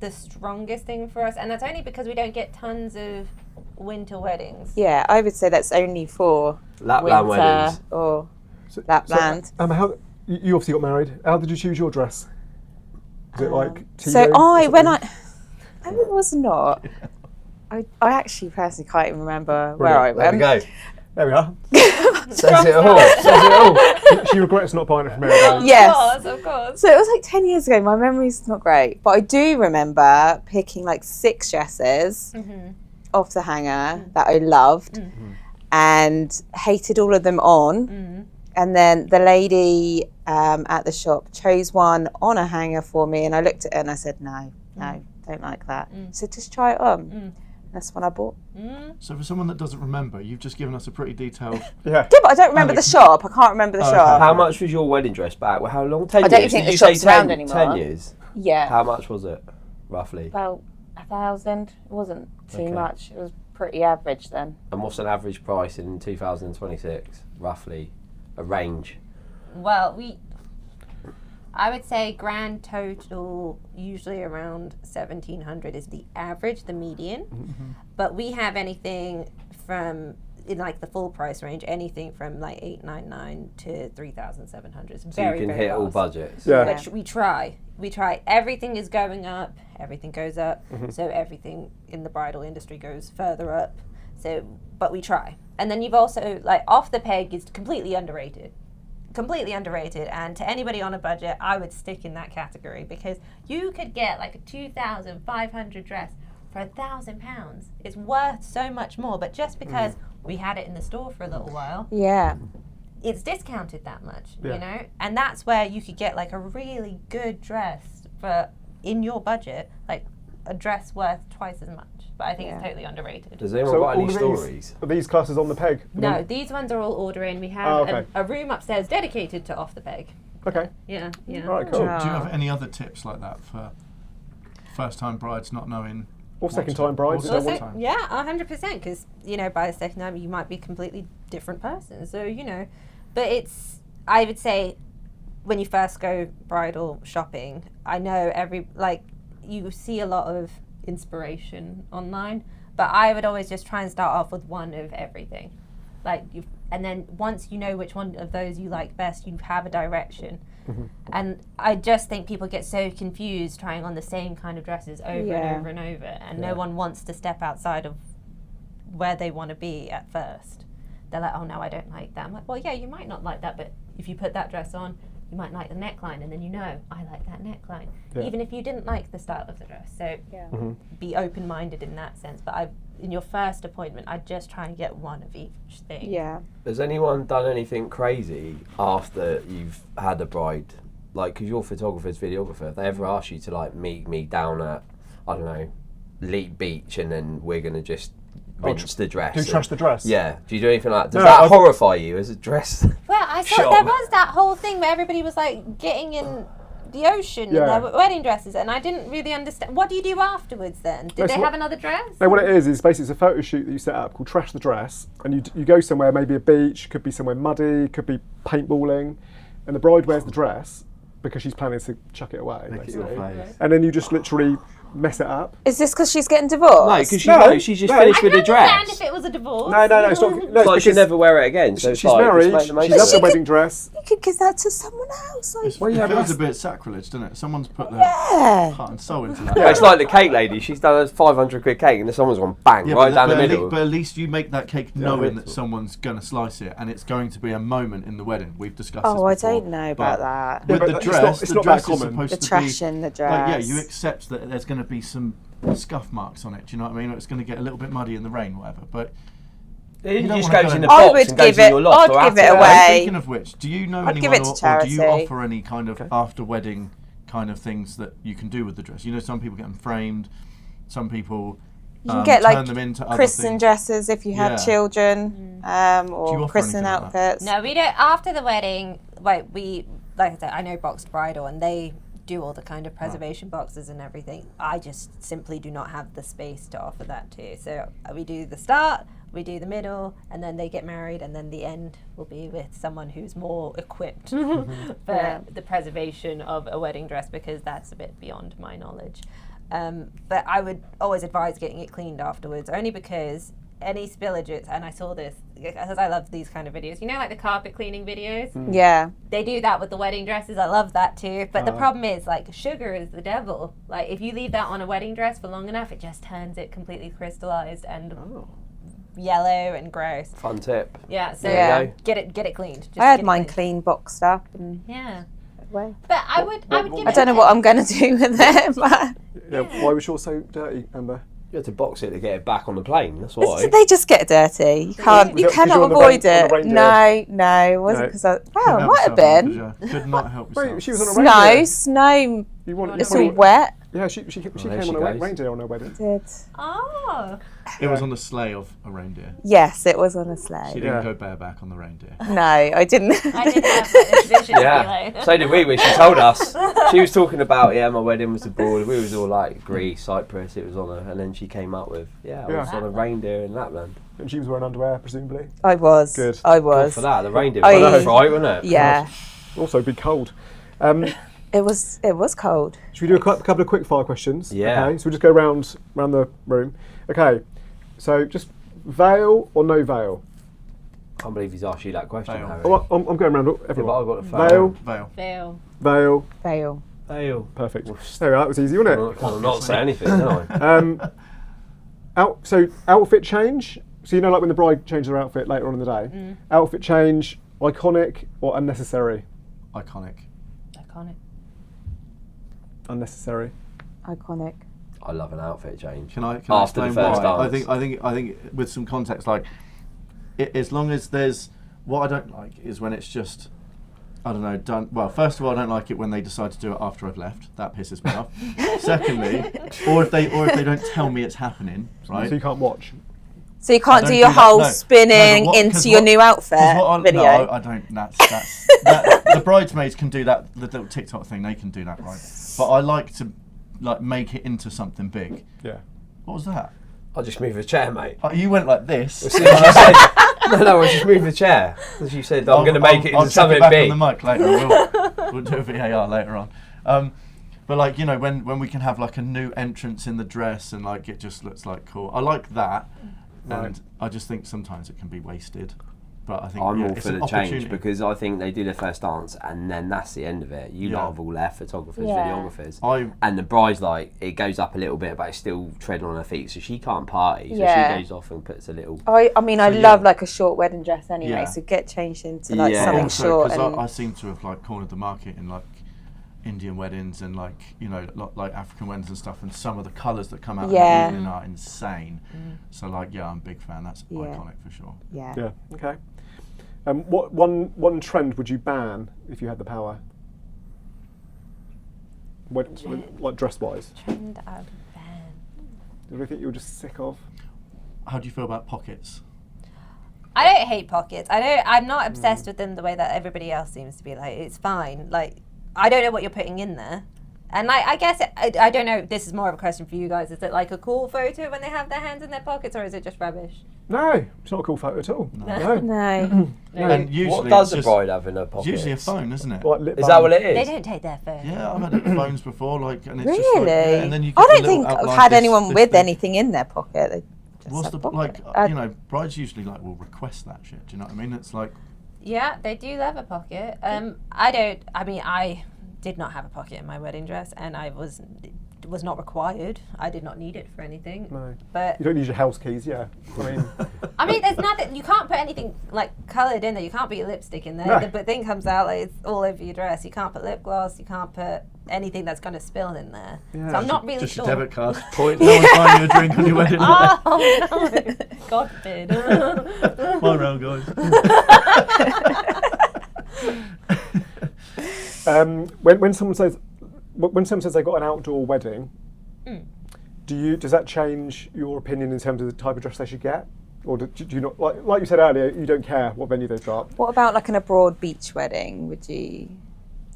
Speaker 2: the strongest thing for us, and that's only because we don't get tons of winter weddings.
Speaker 4: Yeah, I would say that's only for
Speaker 5: Lapland
Speaker 4: winter
Speaker 5: weddings.
Speaker 4: or
Speaker 1: So-
Speaker 4: Lapland.
Speaker 1: So, how, you obviously got married. How did you choose your dress? Was it like
Speaker 4: So
Speaker 1: T-Rose or
Speaker 4: when
Speaker 1: something?
Speaker 4: it was not. I actually personally can't even remember where I
Speaker 5: There we
Speaker 4: went.
Speaker 5: go.
Speaker 1: There we are.
Speaker 5: Says it all. Says it all.
Speaker 1: She regrets not buying it from Mary.
Speaker 4: Yes.
Speaker 2: Of course.
Speaker 4: So it was like 10 years ago. My memory's not great, but I do remember picking like 6 dresses off the hanger that I loved and hated all of them on. And then the lady at the shop chose one on a hanger for me, and I looked at it and I said, no, don't like that. So just try it on. That's what I bought.
Speaker 3: So for someone that doesn't remember, you've just given us a pretty detailed.
Speaker 1: Yeah.
Speaker 4: Yeah, but I don't remember the shop. I can't remember the shop.
Speaker 5: How much was your wedding dress back? Well, how long? 10
Speaker 4: I don't
Speaker 5: years?
Speaker 4: think
Speaker 5: Did
Speaker 4: the
Speaker 5: you say
Speaker 4: shop's around
Speaker 5: 10,
Speaker 4: anymore.
Speaker 5: 10 years?
Speaker 4: Yeah.
Speaker 5: How much was it, roughly?
Speaker 4: About 1,000. It wasn't too
Speaker 5: Okay.
Speaker 4: much. It was pretty average then.
Speaker 5: And what's an average price in 2026, roughly? A range?
Speaker 2: Well, I would say grand total usually around 1,700 is the average, the median. But we have anything from, in like the full price range, anything from like 899 to 3,700. It's
Speaker 5: So
Speaker 2: very,
Speaker 5: you can
Speaker 2: very
Speaker 5: hit all
Speaker 2: vast.
Speaker 5: budgets.
Speaker 1: Yeah.
Speaker 2: Which we try. Everything is going up. Everything goes up. So everything in the bridal industry goes further up. So, but we try. And then you've also, like, Off the Peg is completely underrated. And to anybody on a budget, I would stick in that category, because you could get like a 2,500 dress for £1,000. It's worth so much more, but just because we had it in the store for a little while,
Speaker 4: Yeah.
Speaker 2: it's discounted that much,
Speaker 1: Yeah.
Speaker 2: you know? And that's where you could get like a really good dress for, in your budget, like a dress worth twice as much. But I think it's totally underrated.
Speaker 5: Does anyone
Speaker 1: So
Speaker 5: got any
Speaker 1: all of
Speaker 5: stories?
Speaker 1: Are these classes on the peg?
Speaker 2: No, these ones are all ordering. We have
Speaker 1: Oh, okay.
Speaker 2: a room upstairs dedicated to Off the Peg.
Speaker 1: Okay.
Speaker 2: Yeah.
Speaker 1: All right, cool.
Speaker 6: Do you have any other tips like that for first-time brides not knowing?
Speaker 1: Or second-time brides.
Speaker 6: Or
Speaker 1: if they want
Speaker 6: second-time.
Speaker 2: Yeah, 100%. Because, you know, by the second time, you might be a completely different person. So, you know, but it's, I would say, when you first go bridal shopping, I know you see a lot of inspiration online, but I would always just try and start off with one of everything. And then once you know which one of those you like best, you have a direction. And I just think people get so confused trying on the same kind of dresses over and over and over, and no one wants to step outside of where they want to be at first. They're like, oh no, I don't like that. I'm like, well, yeah, you might not like that, but if you put that dress on, you might like the neckline, and then you know, I like that neckline, even if you didn't like the style of the dress. So be open-minded in that sense. But in your first appointment, I'd just try and get one of each thing.
Speaker 4: Yeah.
Speaker 5: Has anyone done anything crazy after you've had a bride? Like, because you're photographer's videographer, if they ever ask you to like meet me down at, I don't know, Leap Beach, and then we're going to just rinse the dress.
Speaker 1: Do trash the dress?
Speaker 5: Yeah. Do you do anything like that? Does
Speaker 1: No,
Speaker 5: that horrify you as a dress?
Speaker 2: Well, I thought
Speaker 5: Shop.
Speaker 2: there was that whole thing where everybody was like getting in the ocean in their wedding dresses, and I didn't really understand. What do you do afterwards then? Did they have another dress?
Speaker 1: No, what it is basically it's a photo shoot that you set up called Trash the Dress, and you go somewhere, maybe a beach, could be somewhere muddy, could be paintballing, and the bride wears the dress because she's planning to chuck it away, basically. And then you just literally mess it up.
Speaker 4: Is this because she's getting divorced?
Speaker 5: No, because she's just finished with
Speaker 2: I
Speaker 5: the
Speaker 2: can understand
Speaker 5: dress.
Speaker 2: if it was a divorce.
Speaker 1: No, it's not. No,
Speaker 5: It's like she'll never wear it again. So
Speaker 1: she's married. She loves the wedding dress.
Speaker 4: You could give that to someone else. Like,
Speaker 6: It feels a bit sacrilege, doesn't it? Someone's put their heart and soul into that.
Speaker 5: Yeah, it's like the cake lady. She's done a 500 quid cake, and then someone's gone bang right down the middle.
Speaker 6: But at least you make that cake knowing that someone's going to slice it, and it's going to be a moment in the wedding. We've discussed this before.
Speaker 4: I don't know about that.
Speaker 6: With the dress,
Speaker 1: it's
Speaker 6: the
Speaker 1: not
Speaker 6: dress
Speaker 1: that
Speaker 6: is
Speaker 1: common.
Speaker 6: supposed
Speaker 4: The
Speaker 6: to
Speaker 4: trash
Speaker 6: be,
Speaker 4: in the dress.
Speaker 6: Like, yeah, you accept that there's going to be some scuff marks on it. Do you know what I mean? Or it's going to get a little bit muddy in the rain, whatever. But
Speaker 5: It
Speaker 6: don't
Speaker 5: just
Speaker 6: wanna
Speaker 5: goes
Speaker 6: go
Speaker 5: in
Speaker 6: in-
Speaker 5: the
Speaker 4: I
Speaker 5: box
Speaker 4: would
Speaker 5: and goes
Speaker 4: give
Speaker 5: in
Speaker 4: it-
Speaker 5: your loft
Speaker 4: I'd
Speaker 5: or
Speaker 4: give it
Speaker 5: attic.
Speaker 4: away.
Speaker 6: speaking of which, do you know
Speaker 4: I'd give
Speaker 6: anyone,
Speaker 4: it to
Speaker 6: or do you
Speaker 4: charity.
Speaker 6: offer any kind of after wedding kind of things that you can do with the dress? You know, some people get them framed. Some people
Speaker 4: You can get
Speaker 6: turn
Speaker 4: like
Speaker 6: them into other
Speaker 4: christening
Speaker 6: things.
Speaker 4: dresses if you had
Speaker 6: Yeah.
Speaker 4: children,
Speaker 6: Do you
Speaker 4: or
Speaker 6: offer
Speaker 4: christening
Speaker 6: anything like that?
Speaker 4: outfits.
Speaker 2: No, we don't. After the wedding, like I said, I know Boxed Bridal, and they do all the kind of preservation boxes and everything. I just simply do not have the space to offer that to. So we do the start, we do the middle, and then they get married, and then the end will be with someone who's more equipped for the preservation of a wedding dress, because that's a bit beyond my knowledge. But I would always advise getting it cleaned afterwards, only because any spillages, and I saw this because I love these kind of videos, you know, like the carpet cleaning videos.
Speaker 4: Yeah.
Speaker 2: They do that with the wedding dresses. I love that too. But the problem is, like, sugar is the devil. Like, if you leave that on a wedding dress for long enough, it just turns it completely crystallized and yellow and gross.
Speaker 5: Fun tip.
Speaker 2: Yeah, so
Speaker 4: There
Speaker 5: you
Speaker 2: get it cleaned. Just
Speaker 4: I had
Speaker 2: get it
Speaker 4: mine
Speaker 2: cleaned.
Speaker 4: clean, boxed up, and
Speaker 2: Yeah.
Speaker 4: away.
Speaker 2: But I would give
Speaker 4: I
Speaker 2: it
Speaker 4: don't know
Speaker 2: a
Speaker 4: what I'm going to do with it. But
Speaker 1: Yeah. Why was yours so dirty, Amber?
Speaker 5: You had to box it to get it back on the plane. That's why.
Speaker 4: they just get dirty. You can't.
Speaker 1: Was
Speaker 4: You
Speaker 1: it 'cause you
Speaker 4: cannot
Speaker 1: were on the
Speaker 4: avoid
Speaker 1: rain- on
Speaker 4: it.
Speaker 1: the reindeer?
Speaker 4: No, it wasn't
Speaker 1: No.
Speaker 4: because I.
Speaker 6: Couldn't
Speaker 4: Well, it
Speaker 6: help
Speaker 4: might have
Speaker 6: yourself,
Speaker 4: been.
Speaker 6: did you? Could not help yourself.
Speaker 1: Wait, she was on a
Speaker 4: Snow,
Speaker 1: reindeer.
Speaker 4: snow.
Speaker 1: You want
Speaker 4: It's all wet.
Speaker 1: Yeah, she came
Speaker 5: there
Speaker 1: on
Speaker 5: she
Speaker 1: a
Speaker 5: goes.
Speaker 1: reindeer on her wedding.
Speaker 4: Did.
Speaker 2: Oh.
Speaker 6: It was on the sleigh of a reindeer.
Speaker 4: Yes, it was on a
Speaker 6: She
Speaker 4: sleigh.
Speaker 6: didn't
Speaker 1: Yeah.
Speaker 6: go bareback on the reindeer.
Speaker 4: No, I didn't.
Speaker 2: I didn't have this vision.
Speaker 5: Yeah, so did we when she told us. She was talking about, my wedding was abroad. We was all like Greece, Cyprus, it was on a, and then she came up with, I was on a reindeer in Lapland.
Speaker 1: And she was wearing underwear, presumably.
Speaker 4: I was.
Speaker 1: Good.
Speaker 4: I
Speaker 5: Good
Speaker 4: was.
Speaker 5: for that, the reindeer
Speaker 4: I-
Speaker 5: was right, wasn't it?
Speaker 4: Yeah,
Speaker 1: Also, be cold.
Speaker 4: it was cold.
Speaker 1: Should we do a couple of quick fire questions?
Speaker 5: Yeah.
Speaker 1: Okay, so we'll just go round the room. Okay, so just veil or no veil?
Speaker 5: I can't believe he's asked you that question,
Speaker 6: Veil.
Speaker 5: Harry.
Speaker 1: Oh, I'm going around
Speaker 5: Yeah, but
Speaker 1: everyone.
Speaker 5: I've got the
Speaker 1: Veil,
Speaker 6: Veil.
Speaker 2: Fail.
Speaker 1: veil,
Speaker 4: Veil.
Speaker 5: Veil.
Speaker 1: perfect. There we are, that was easy, wasn't it?
Speaker 5: I can't not say anything, can I?
Speaker 1: So outfit change. So you know, like when the bride changes her outfit later on in the day. Outfit change, iconic or unnecessary?
Speaker 6: Iconic.
Speaker 2: Iconic.
Speaker 1: Unnecessary.
Speaker 4: Iconic.
Speaker 5: I love an outfit change.
Speaker 6: Can I
Speaker 5: After the
Speaker 6: explain
Speaker 5: first
Speaker 6: why?
Speaker 5: dance.
Speaker 6: I think with some context, like as long as there's what I don't like is when it's just I don't know done. Well, first of all, I don't like it when they decide to do it after I've left. That pisses me off. Secondly, or if they don't tell me it's happening, right?
Speaker 1: So you can't watch.
Speaker 4: So you can't
Speaker 6: don't
Speaker 4: do your
Speaker 6: do that,
Speaker 4: whole
Speaker 6: no.
Speaker 4: spinning
Speaker 6: No, but
Speaker 4: into your new outfit video.
Speaker 6: No, I don't. That's the bridesmaids can do that. The little TikTok thing, they can do that, right? But I like to make it into something big.
Speaker 1: Yeah.
Speaker 6: What was that?
Speaker 5: I'll just move the chair, mate.
Speaker 6: You went like this.
Speaker 5: As soon as you said, no, I just move the chair. As you said, I'm going to make it
Speaker 6: I'll
Speaker 5: into
Speaker 6: check
Speaker 5: something
Speaker 6: it back
Speaker 5: big.
Speaker 6: on the mic later. We'll do a VAR later on. But like when we can have like a new entrance in the dress and like it just looks like cool. I like that, and I just think sometimes it can be wasted. But I think
Speaker 5: I'm all
Speaker 6: it's
Speaker 5: for
Speaker 6: an
Speaker 5: the change
Speaker 6: opportunity.
Speaker 5: because I think they do their first dance and then that's the end of it. You lot have all left, photographers,
Speaker 2: Yeah.
Speaker 5: videographers. And the bride's like, it goes up a little bit but it's still treading on her feet, so she can't party. So
Speaker 4: Yeah.
Speaker 5: she goes off and puts a little...
Speaker 4: I mean, I love like a short wedding dress anyway.
Speaker 6: Yeah.
Speaker 4: So get changed into like
Speaker 5: Yeah.
Speaker 4: something
Speaker 6: Also,
Speaker 4: short.
Speaker 6: 'cause
Speaker 4: And
Speaker 6: I seem to have like cornered the market in like Indian weddings and like like African weddings and stuff, and some of the colours that come out
Speaker 4: Yeah.
Speaker 6: of the evening are insane. So like I'm a big fan. That's
Speaker 4: Yeah.
Speaker 6: iconic for sure.
Speaker 4: yeah.
Speaker 1: Yeah. Okay. What one trend would you ban if you had the power? Like dress wise?
Speaker 2: Trend of ban.
Speaker 1: Is there anything you were just sick of?
Speaker 6: How do you feel about pockets?
Speaker 2: I don't hate pockets. I'm not obsessed with them the way that everybody else seems to be. Like, it's fine. Like, I don't know what you're putting in there. And like, I guess I don't know. This is more of a question for you guys. Is it like a cool photo when they have their hands in their pockets, or is it just rubbish?
Speaker 1: No, it's not a cool photo at all. No.
Speaker 4: No.
Speaker 6: And usually
Speaker 5: What does
Speaker 6: it's
Speaker 5: the
Speaker 6: just-
Speaker 5: bride have in her
Speaker 6: It's
Speaker 5: pocket?
Speaker 6: usually a phone, isn't it?
Speaker 1: Like lip
Speaker 5: Is
Speaker 1: balm.
Speaker 5: that what it
Speaker 2: They
Speaker 5: is?
Speaker 2: don't take their phone.
Speaker 6: Yeah, I've had phones before, like, and it's
Speaker 4: Really?
Speaker 6: just like, yeah, and then you
Speaker 4: I
Speaker 6: get the
Speaker 4: don't
Speaker 6: little
Speaker 4: think I've
Speaker 6: outline,
Speaker 4: had
Speaker 6: this-
Speaker 4: anyone
Speaker 6: this
Speaker 4: with
Speaker 6: big-
Speaker 4: anything in their pocket. They just
Speaker 6: What's
Speaker 4: have
Speaker 6: the
Speaker 4: pocket.
Speaker 6: like? Brides usually like will request that shit. Do you know what I mean? It's like
Speaker 2: Yeah, they do love a pocket. I did not have a pocket in my wedding dress, and I was not required. I did not need it for anything.
Speaker 1: No.
Speaker 2: But
Speaker 1: You don't use your house keys, yeah. I mean,
Speaker 2: there's nothing. You can't put anything like coloured in there. You can't put your lipstick in there.
Speaker 1: No.
Speaker 2: The thing comes out like it's all over your dress. You can't put lip gloss. You can't put anything that's going to spill in there.
Speaker 1: Yeah.
Speaker 2: So I'm not really
Speaker 6: just
Speaker 2: sure.
Speaker 6: your debit card. Point. No one's buying you a drink on your wedding night.
Speaker 2: Oh no! God forbid.
Speaker 6: My round, guys.
Speaker 1: when someone says they've got an outdoor wedding, does that change your opinion in terms of the type of dress they should get, or do you not like you said earlier? You don't care what venue they've got.
Speaker 4: What about like an abroad beach wedding? Would you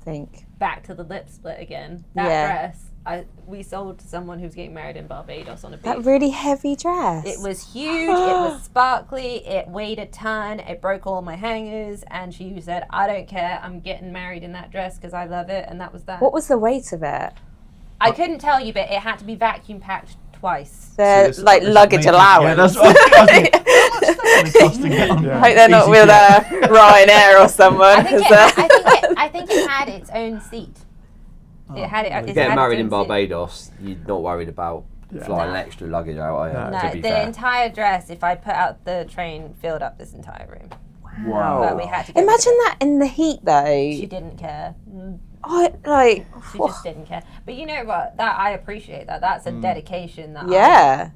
Speaker 4: think?
Speaker 2: Back to the lip split again. That
Speaker 4: Yeah.
Speaker 2: dress, we sold to someone who was getting married in Barbados on a beach.
Speaker 4: That really heavy dress.
Speaker 2: It was huge, it was sparkly, it weighed a ton, it broke all my hangers, and she said, I don't care, I'm getting married in that dress because I love it, and that was that.
Speaker 4: What was the weight of it?
Speaker 2: I couldn't tell you, but it had to be vacuum packed twice.
Speaker 4: Their
Speaker 6: this-
Speaker 4: like
Speaker 6: this
Speaker 4: luggage
Speaker 6: makes it-
Speaker 4: allowance.
Speaker 6: Yeah, that's what I was thinking. How much is that costing it on?
Speaker 1: Yeah.
Speaker 4: I hope they're not with Ryanair or someone.
Speaker 2: I think,
Speaker 4: 'cause,
Speaker 2: I think it had its own seat. It had it.
Speaker 5: You
Speaker 2: it
Speaker 5: get
Speaker 2: had
Speaker 5: married
Speaker 2: its
Speaker 5: in
Speaker 2: own seat.
Speaker 5: Barbados, you're not worried about flying
Speaker 2: No.
Speaker 5: extra luggage out, are you?
Speaker 1: No.
Speaker 2: No,
Speaker 5: To be
Speaker 2: the
Speaker 5: fair.
Speaker 2: entire dress, if I put out the train, filled up this entire room.
Speaker 5: Wow.
Speaker 2: But we had to get rid
Speaker 4: Imagine
Speaker 2: of
Speaker 4: that in the heat though.
Speaker 2: it. She didn't care.
Speaker 4: I like.
Speaker 2: She just didn't care. But you know what? That I appreciate that. That's a dedication. That
Speaker 4: Yeah.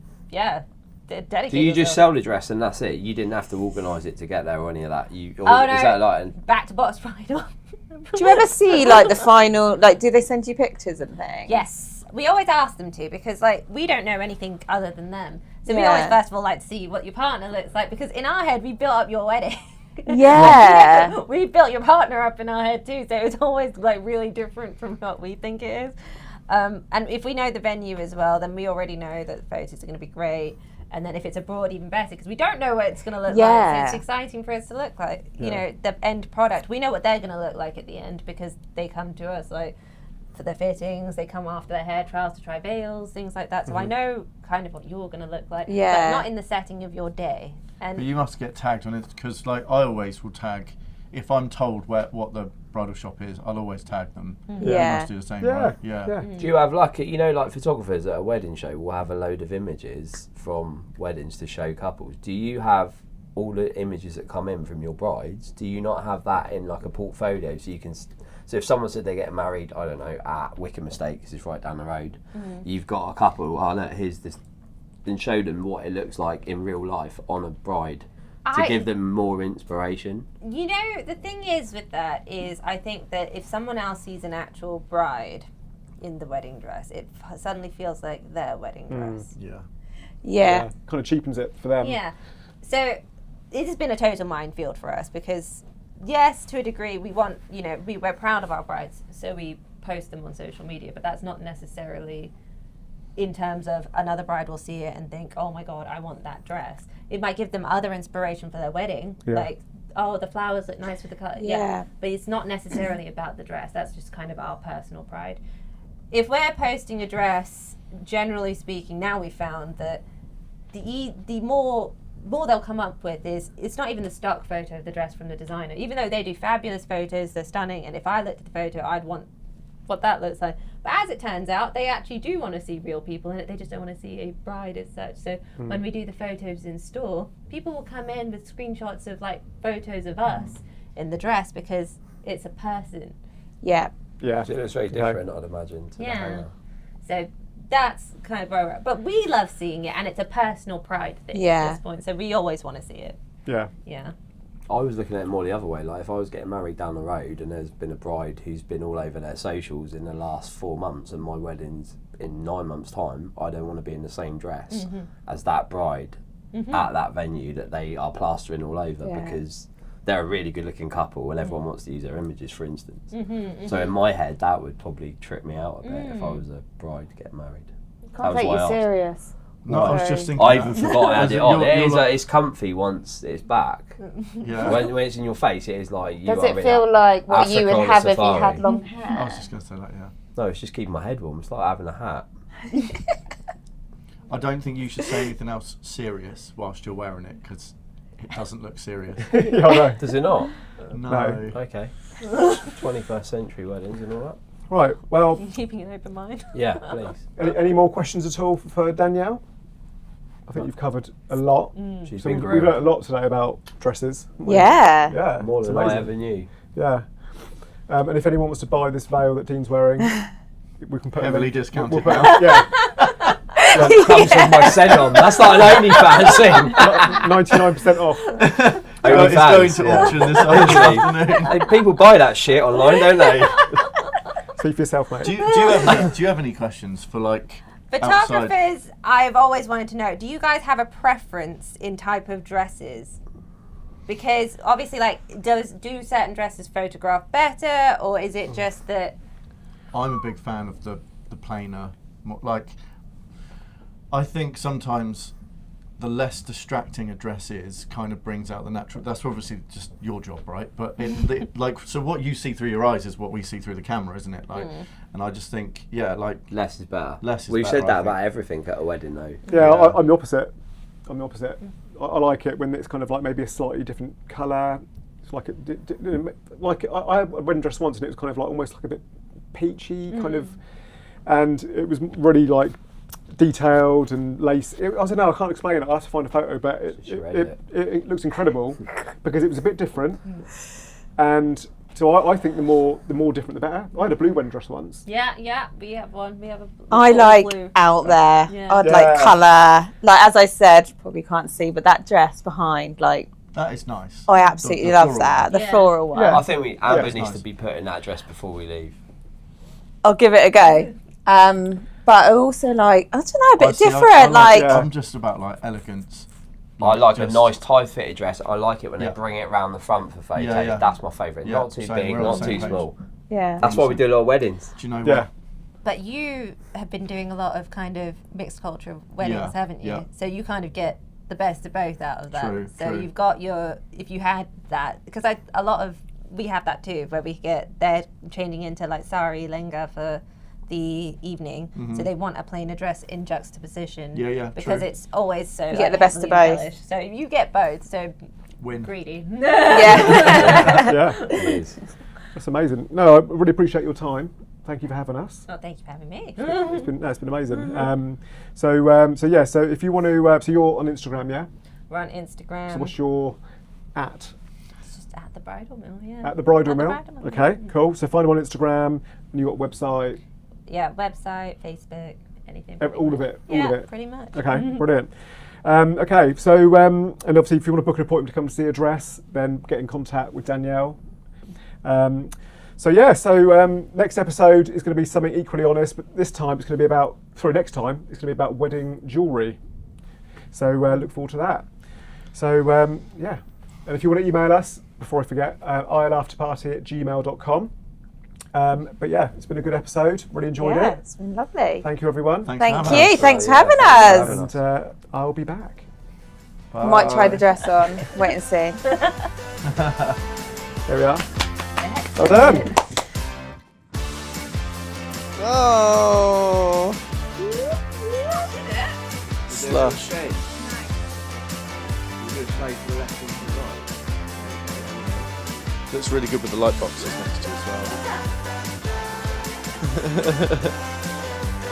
Speaker 2: dedicate.
Speaker 5: Do you just
Speaker 2: yourself.
Speaker 5: sell the dress and that's it? You didn't have to organise it to get there or any of that? Or
Speaker 2: Oh, no.
Speaker 5: Is that like...
Speaker 2: Back to Bots Bridal.
Speaker 4: Do you ever see like the final? Like, do they send you pictures and things?
Speaker 2: Yes. we always ask them to, because like we don't know anything other than them. So we always first of all like to see what your partner looks like, because in our head we built up your wedding.
Speaker 4: Yeah.
Speaker 2: We built your partner up in our head too, so it's always like really different from what we think it is. And if we know the venue as well, then we already know that the photos are going to be great. And then if it's abroad, even better, because we don't know what it's going to look like. So it's exciting for us to look like, you know, the end product. We know what they're going to look like at the end, because they come to us like for their fittings, they come after their hair trials to try veils, things like that. So I know kind of what you're going to look like, but not in the setting of your day. And
Speaker 6: but you must get tagged on it, because like I always will tag, if I'm told what the bridal shop is, I'll always tag them. You must do the same, right? Yeah.
Speaker 5: Do you have like like photographers at a wedding show will have a load of images from weddings to show couples? Do you have all the images that come in from your brides? Do you not have that in like a portfolio, so you can? So if someone said they're getting married, I don't know, at Wickham Estate, because it's right down the road, you've got a couple. Oh look, here's this. And show them what it looks like in real life on a bride to give them more inspiration.
Speaker 2: You know, the thing is with that is, I think that if someone else sees an actual bride in the wedding dress, it suddenly feels like their wedding dress.
Speaker 4: Yeah.
Speaker 1: Kind of cheapens it for them.
Speaker 2: Yeah. So it has been a total minefield for us, because yes, to a degree, we want, you know, we're proud of our brides, so we post them on social media, but that's not necessarily in terms of another bride will see it and think, oh my God, I want that dress. It might give them other inspiration for their wedding, like, oh, the flowers look nice with the colour. But it's not necessarily about the dress. That's just kind of our personal pride. If we're posting a dress, generally speaking, now we've found that the more they'll come up with is, it's not even the stock photo of the dress from the designer. Even though they do fabulous photos, they're stunning, and if I looked at the photo, I'd want what that looks like. But as it turns out, they actually do want to see real people in it. They just don't want to see a bride as such. So when we do the photos in store, people will come in with screenshots of like photos of us in the dress, because it's a person.
Speaker 5: So it looks very different, I'd imagine, to the hanger.
Speaker 2: So that's kind of where we're at. But we love seeing it, and it's a personal pride thing at this point. So we always want to see it. Yeah.
Speaker 5: I was looking at it more the other way. Like, if I was getting married down the road and there's been a bride who's been all over their socials in the last 4 months, and my wedding's in 9 months' time, I don't want to be in the same dress as that bride at that venue that they are plastering all over, because they're a really good-looking couple and everyone wants to use their images, for instance. So in my head, that would probably trip me out a bit if I was a bride getting married.
Speaker 7: Can't take you serious.
Speaker 6: No, I was just thinking.
Speaker 5: I even forgot I had it on. It's comfy once it's back.
Speaker 6: Yeah.
Speaker 5: When it's in your face, it is like.
Speaker 7: Does it feel like what you would have if you had long
Speaker 6: I
Speaker 7: hair?
Speaker 6: was just going to say that,
Speaker 5: No, it's just keeping my head warm. It's like having a hat.
Speaker 6: I don't think you should say anything else serious whilst you're wearing it, because it doesn't look serious.
Speaker 1: I know.
Speaker 5: Does it not?
Speaker 6: No.
Speaker 5: Okay. 21st century weddings and all that.
Speaker 1: Right, well,
Speaker 2: Keeping an open mind.
Speaker 5: Yeah, please.
Speaker 1: any more questions at all for Danielle? I think you've covered a lot.
Speaker 5: She's
Speaker 1: So
Speaker 5: been
Speaker 1: we've
Speaker 5: great.
Speaker 1: learned a lot today about dresses.
Speaker 4: Yeah.
Speaker 5: More
Speaker 1: it's
Speaker 5: than I
Speaker 1: amazing.
Speaker 5: ever knew.
Speaker 1: Yeah. And if anyone wants to buy this veil that Dean's wearing, we can put
Speaker 6: Heavily
Speaker 1: it in.
Speaker 6: discounted.
Speaker 1: We'll put it up, yeah.
Speaker 5: Comes with my scent on. That's like an OnlyFans thing.
Speaker 1: 99% off.
Speaker 6: It's going to auction this afternoon.
Speaker 5: Hey, people buy that shit online, don't they?
Speaker 1: See for yourself, mate.
Speaker 6: Do you have any questions for like outside?
Speaker 2: Photographers, I've always wanted to know, do you guys have a preference in type of dresses? Because obviously, like, do certain dresses photograph better, or is it just that?
Speaker 6: I'm a big fan of the plainer, like, I think sometimes the less distracting a dress is kind of brings out the natural. That's obviously just your job, right? But like, so what you see through your eyes is what we see through the camera, isn't it? Like, and I just think, like,
Speaker 5: Less is better.
Speaker 6: We've
Speaker 5: said that about everything at a wedding, though.
Speaker 1: Yeah, I'm the opposite. I like it when it's kind of like maybe a slightly different colour. It's like I had a wedding dress once, and it was kind of like almost like a bit peachy kind of, and it was really like detailed and lace. I don't know, I can't explain it. I have to find a photo, but it looks incredible because it was a bit different, and so I think the more different the better. I had a blue wedding dress once.
Speaker 2: Yeah, we have one. We have a.
Speaker 4: I like
Speaker 2: blue.
Speaker 4: out there.
Speaker 2: Yeah.
Speaker 4: I'd like colour. Like, as I said, probably can't see, but that dress behind, like,
Speaker 6: that is nice.
Speaker 4: I absolutely
Speaker 6: The
Speaker 4: love
Speaker 6: floral
Speaker 4: that.
Speaker 6: one.
Speaker 4: The floral one.
Speaker 1: Yeah.
Speaker 5: I think Amber
Speaker 6: it's
Speaker 5: needs
Speaker 6: nice.
Speaker 5: to be put in that dress before we leave.
Speaker 4: I'll give it a go. But but also like I don't know, a bit
Speaker 6: See,
Speaker 4: different.
Speaker 6: I'm just about like elegance.
Speaker 5: I like a
Speaker 6: Just-
Speaker 5: nice tight fitted dress. I like it when
Speaker 6: Yeah.
Speaker 5: they bring it round the front for photos.
Speaker 6: Yeah, yeah.
Speaker 5: That's my favourite.
Speaker 6: Yeah,
Speaker 5: Not too
Speaker 6: same,
Speaker 5: big,
Speaker 6: we're on
Speaker 5: not
Speaker 6: the
Speaker 5: too
Speaker 6: same page.
Speaker 5: small.
Speaker 4: yeah.
Speaker 5: That's why we do a lot of weddings.
Speaker 6: Do you know
Speaker 1: Yeah.
Speaker 6: what?
Speaker 2: But you have been doing a lot of kind of mixed culture weddings,
Speaker 6: Yeah,
Speaker 2: haven't you?
Speaker 6: yeah.
Speaker 2: So you kind of get the best of both out of that.
Speaker 6: True,
Speaker 2: so
Speaker 6: true.
Speaker 2: you've got your, if you had that, because we have that too, where they're changing into like sari, lenga for the evening. So they want a plainer dress in juxtaposition.
Speaker 6: Yeah, yeah,
Speaker 2: Because
Speaker 6: true.
Speaker 2: it's always so
Speaker 4: You get the best of
Speaker 2: heavily
Speaker 4: both.
Speaker 2: embellished. So you get both. So
Speaker 6: Win.
Speaker 2: greedy.
Speaker 4: Yeah.
Speaker 1: Yeah,
Speaker 5: It is.
Speaker 1: that's amazing. No, I really appreciate your time. Thank you for having us.
Speaker 2: Oh, thank you for having me.
Speaker 1: It's been amazing. So if you want to, so you're on Instagram, yeah?
Speaker 2: We're on Instagram.
Speaker 1: So what's your at?
Speaker 2: It's just at the Bridal Mill, yeah.
Speaker 1: At the Bridal
Speaker 2: At the
Speaker 1: Mill.
Speaker 2: Bridal Mill,
Speaker 1: Okay,
Speaker 2: yeah.
Speaker 1: cool. So find them on Instagram. And you got a website.
Speaker 2: Yeah, website, Facebook, anything.
Speaker 1: All of it. All of it.
Speaker 2: Pretty much.
Speaker 1: Okay, brilliant. Okay, so and obviously, if you want to book an appointment to come to see a dress, then get in contact with Danielle. Next episode is going to be something equally honest, but this time it's going to be about. Next time it's going to be about wedding jewellery. So look forward to that. So and if you want to email us before I forget, ilafterparty@gmail.com. But yeah, it's been a good episode. Really enjoyed
Speaker 4: Yeah,
Speaker 1: it.
Speaker 4: it's been lovely.
Speaker 1: Thank you, everyone.
Speaker 6: Thanks
Speaker 4: Thank
Speaker 6: for having
Speaker 4: you.
Speaker 6: us.
Speaker 4: Thanks for
Speaker 5: Yeah,
Speaker 4: having
Speaker 5: thanks for
Speaker 4: us.
Speaker 5: having
Speaker 1: And I'll be back.
Speaker 4: I might try the dress on. Wait and see.
Speaker 1: There we are. Well done.
Speaker 6: Oh. Slush. Looks really good with the light boxes next to it as well.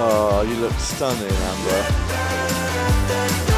Speaker 6: Oh, you look stunning, Amber.